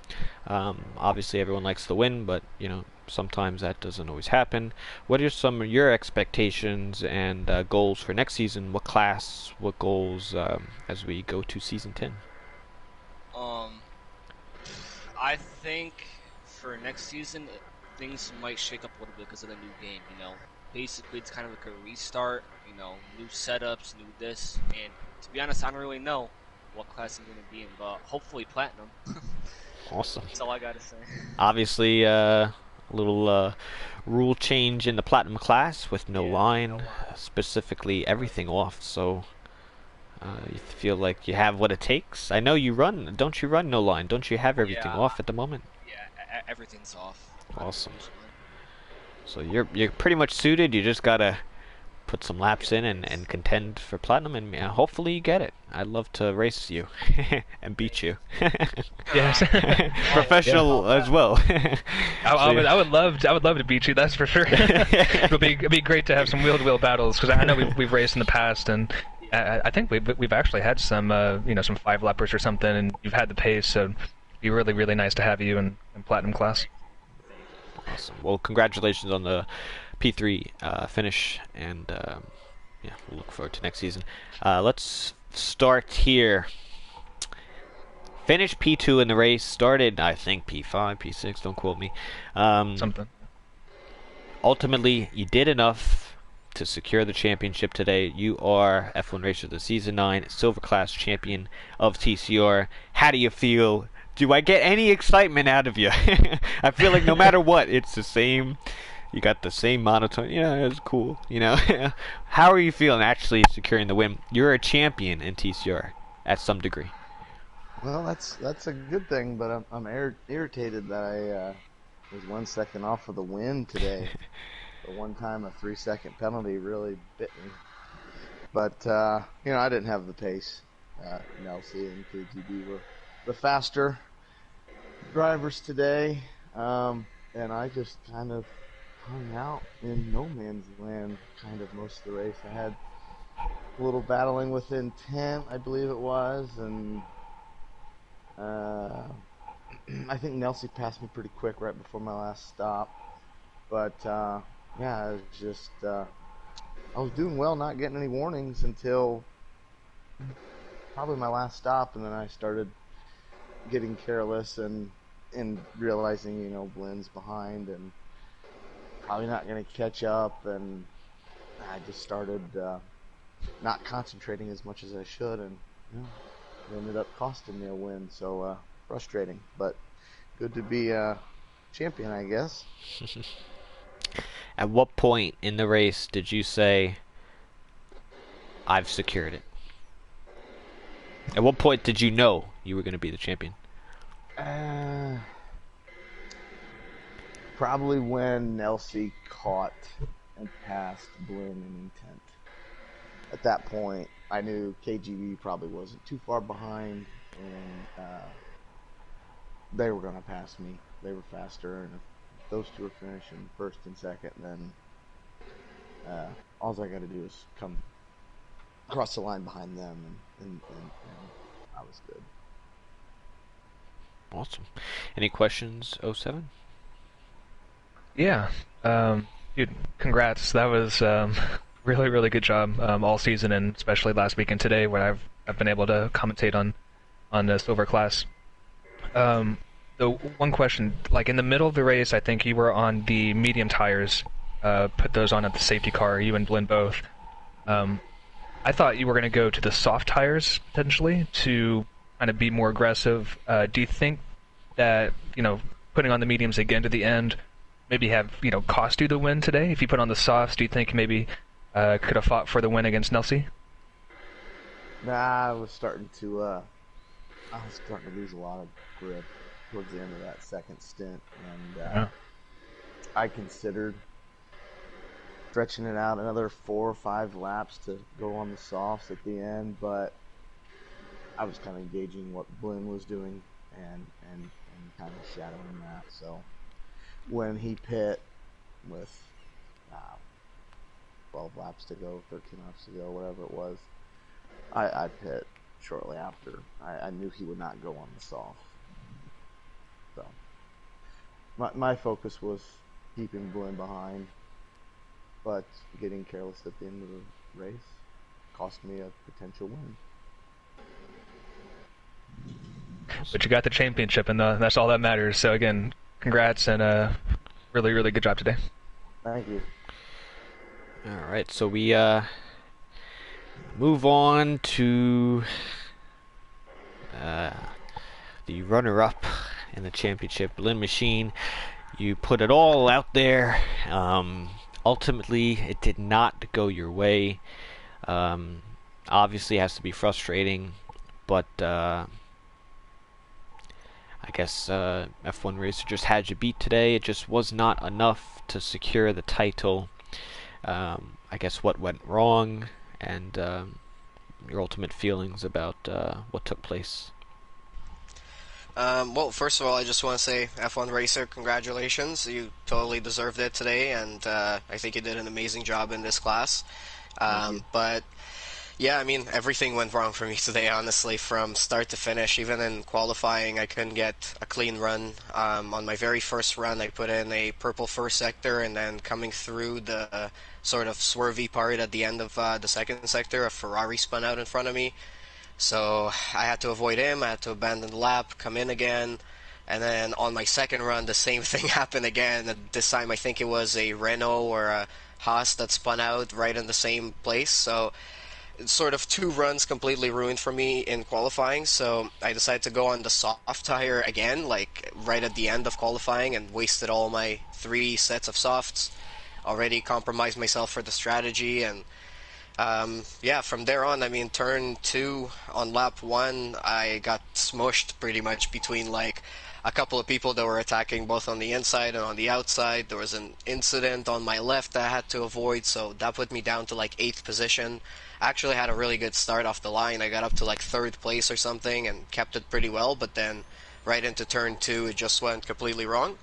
Obviously, everyone likes to win, but sometimes that doesn't always happen. What are some of your expectations and goals for next season? What class, what goals as we go to season 10? I think for next season, things might shake up a little bit because of the new game. Basically it's kind of like a restart. New setups, new this, and to be honest, I don't really know what class I'm going to be in, but hopefully platinum. Awesome. That's all I gotta say. Obviously, a little rule change in the platinum class with no line, specifically everything off. So you feel like you have what it takes. I know you run. Don't you run no line? Don't you have everything off at the moment? Yeah, everything's off. Awesome. So you're pretty much suited. You just gotta put some laps in and contend for platinum, and hopefully you get it. I'd love to race you and beat you. Yes. Professional as well. I would love to beat you. That's for sure. It'd be great to have some wheel-to-wheel battles, because I know we've raced in the past, and I think we've actually had some some 5-lappers or something, and you've had the pace, so it'd be really, really nice to have you in platinum class. Awesome. Well, congratulations on the P3 finish, and yeah, we'll look forward to next season. Let's start here. Finished P2 in the race. Started, I think, P5, P6. Don't quote me. Something. Ultimately, you did enough to secure the championship today. You are F1 Racer of the Season 9 Silver Class Champion of TCR. How do you feel? Do I get any excitement out of you? I feel like no matter what, it's the same. You got the same monotone. Yeah, it's cool. How are you feeling actually securing the win? You're a champion in TCR at some degree. Well, that's a good thing, but I'm irritated that I was 1 second off of the win today. The one time a 3-second penalty really bit me. But I didn't have the pace. Nelsie and KGB were the faster drivers today, and I just kind of hung out in no man's land kind of most of the race. I had a little battling with intent, I believe it was, and I think Nelsie passed me pretty quick right before my last stop. But yeah, it was just I was doing well, not getting any warnings until probably my last stop, and then I started getting careless and realizing Blend's behind and probably not going to catch up, and I just started not concentrating as much as I should, and it ended up costing me a win. So frustrating, but good to be a champion, I guess. At what point in the race did you say, I've secured it? At what point did you know you were going to be the champion? Probably when Nelsie caught and passed Blinn in intent. At that point, I knew KGB probably wasn't too far behind, and they were going to pass me. They were faster, and if those two are finishing first and second, then all I got to do is come across the line behind them, and I was good. Awesome. Any questions, '07? Yeah. Dude, congrats. That was really, really good job all season, and especially last week and today, where I've been able to commentate on the silver class. The one question, like in the middle of the race, I think you were on the medium tires. Put those on at the safety car. You and Blinn both. I thought you were going to go to the soft tires potentially to kind of be more aggressive. Do you think that putting on the mediums again to the end maybe have cost you the win today? If you put on the softs, do you think maybe could have fought for the win against Nelsie? Nah, I was starting to lose a lot of grip towards the end of that second stint, and I considered stretching it out another 4 or 5 laps to go on the softs at the end, but I was kind of gauging what Blinn was doing and kind of shadowing that. So when he pit with 12 laps to go, 13 laps to go, whatever it was, I pit shortly after. I knew he would not go on the soft. So my focus was keeping Blinn behind, but getting careless at the end of the race cost me a potential win. But you got the championship, and that's all that matters. So again, congrats, and really, really good job today. Thank you. All right, so we move on to the runner-up in the championship, Blinn Machine. You put it all out there. Ultimately, it did not go your way. Obviously, it has to be frustrating, but I guess F1 Racer just had you beat today. It just was not enough to secure the title. I guess what went wrong, and your ultimate feelings about what took place. Well, first of all, I just want to say, F1 Racer, congratulations. You totally deserved it today, and I think you did an amazing job in this class. But, yeah, I mean, everything went wrong for me today, honestly, from start to finish. Even in qualifying, I couldn't get a clean run. On my very first run, I put in a purple first sector, and then coming through the sort of swervy part at the end of the second sector, a Ferrari spun out in front of me. So I had to avoid him, I had to abandon the lap, come in again, and then on my second run the same thing happened again. This time I think it was a Renault or a Haas that spun out right in the same place. So it's sort of 2 runs completely ruined for me in qualifying, so I decided to go on the soft tire again, like right at the end of qualifying, and wasted all my 3 sets of softs. Already compromised myself for the strategy, and yeah, from there on, I mean, turn 2 on lap 1, I got smushed pretty much between like a couple of people that were attacking both on the inside and on the outside. There was an incident on my left that I had to avoid, so that put me down to like 8th position. I actually had a really good start off the line. I got up to like 3rd place or something and kept it pretty well, but then right into turn 2 it just went completely wrong.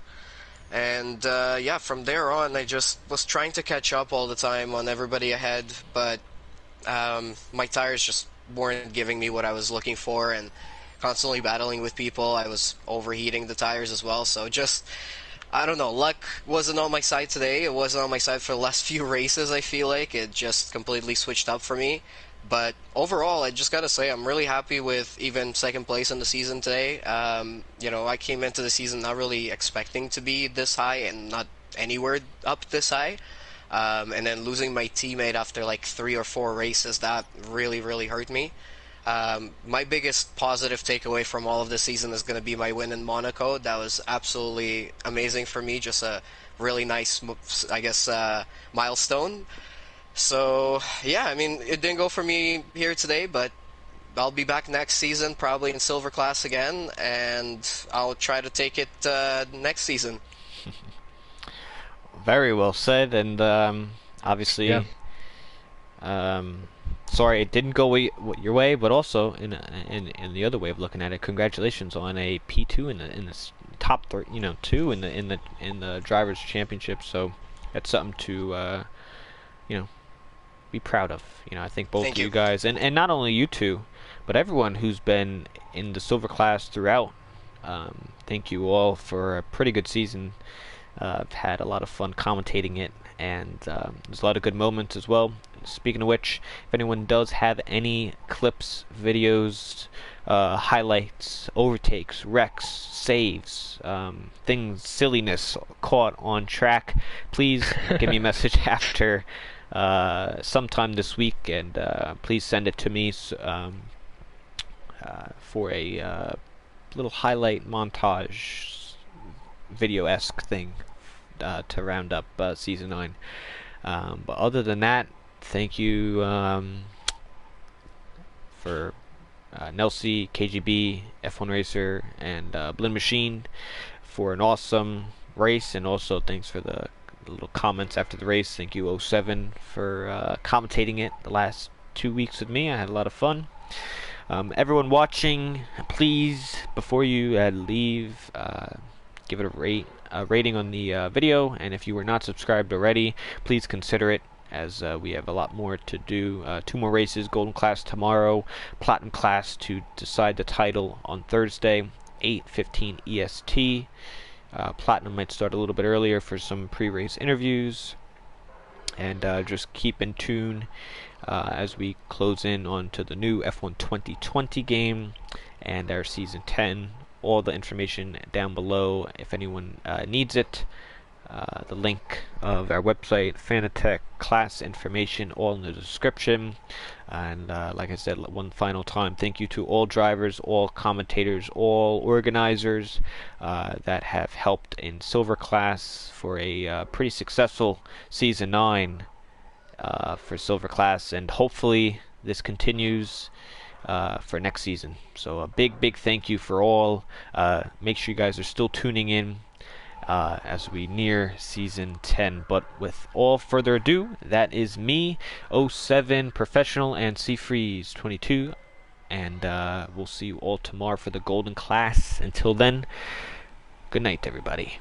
And yeah, from there on I just was trying to catch up all the time on everybody ahead, but my tires just weren't giving me what I was looking for, and constantly battling with people. I was overheating the tires as well, so just, I don't know, luck wasn't on my side today. It wasn't on my side for the last few races, I feel like. It just completely switched up for me. But overall, I just gotta say, I'm really happy with even 2nd place in the season today. You know, I came into the season not really expecting to be this high and not anywhere up this high. And then losing my teammate after like 3 or 4 races, that really, really hurt me. My biggest positive takeaway from all of this season is going to be my win in Monaco. That was absolutely amazing for me, just a really nice, I guess, milestone. So, yeah, I mean, it didn't go for me here today, but I'll be back next season, probably in Silver Class again, and I'll try to take it next season. Very well said, and obviously, Yeah. Sorry it didn't go your way, but also in the other way of looking at it, congratulations on a P2 in the top 2 in the drivers' championship. So that's something to be proud of. I think both Thank of you you. guys, and not only you two, but everyone who's been in the silver class throughout Thank you all for a pretty good season. I've had a lot of fun commentating it, and there's a lot of good moments as well. Speaking of which, if anyone does have any clips, videos, highlights, overtakes, wrecks, saves, things, silliness caught on track, please give me a message after sometime this week, and please send it to me for a little highlight montage video-esque thing to round up season 9. But other than that, thank you for Nelsie, KGB, F1 Racer, and Blend Machine for an awesome race, and also thanks for the little comments after the race. Thank you 07 for commentating it the last 2 weeks with me. I had a lot of fun. Everyone watching, please, before you leave, give it a rating on the video, and if you were not subscribed already, please consider it, as we have a lot more to do. 2 more races, Golden Class tomorrow, Platinum Class to decide the title on Thursday, 8:15 EST. Platinum might start a little bit earlier for some pre-race interviews, and just keep in tune as we close in onto the new F1 2020 game and our Season 10. All the information down below if anyone needs it. The link of our website, Fanatec, class information, all in the description. And like I said, one final time, thank you to all drivers, all commentators, all organizers that have helped in Silver Class for a pretty successful Season 9 for Silver Class, and hopefully this continues for next season. So a big thank you for all. Make sure you guys are still tuning in as we near Season 10. But with all further ado, that is me, 07 Professional, and C-Freeze 22, and we'll see you all tomorrow for the Golden Class. Until then, good night, everybody.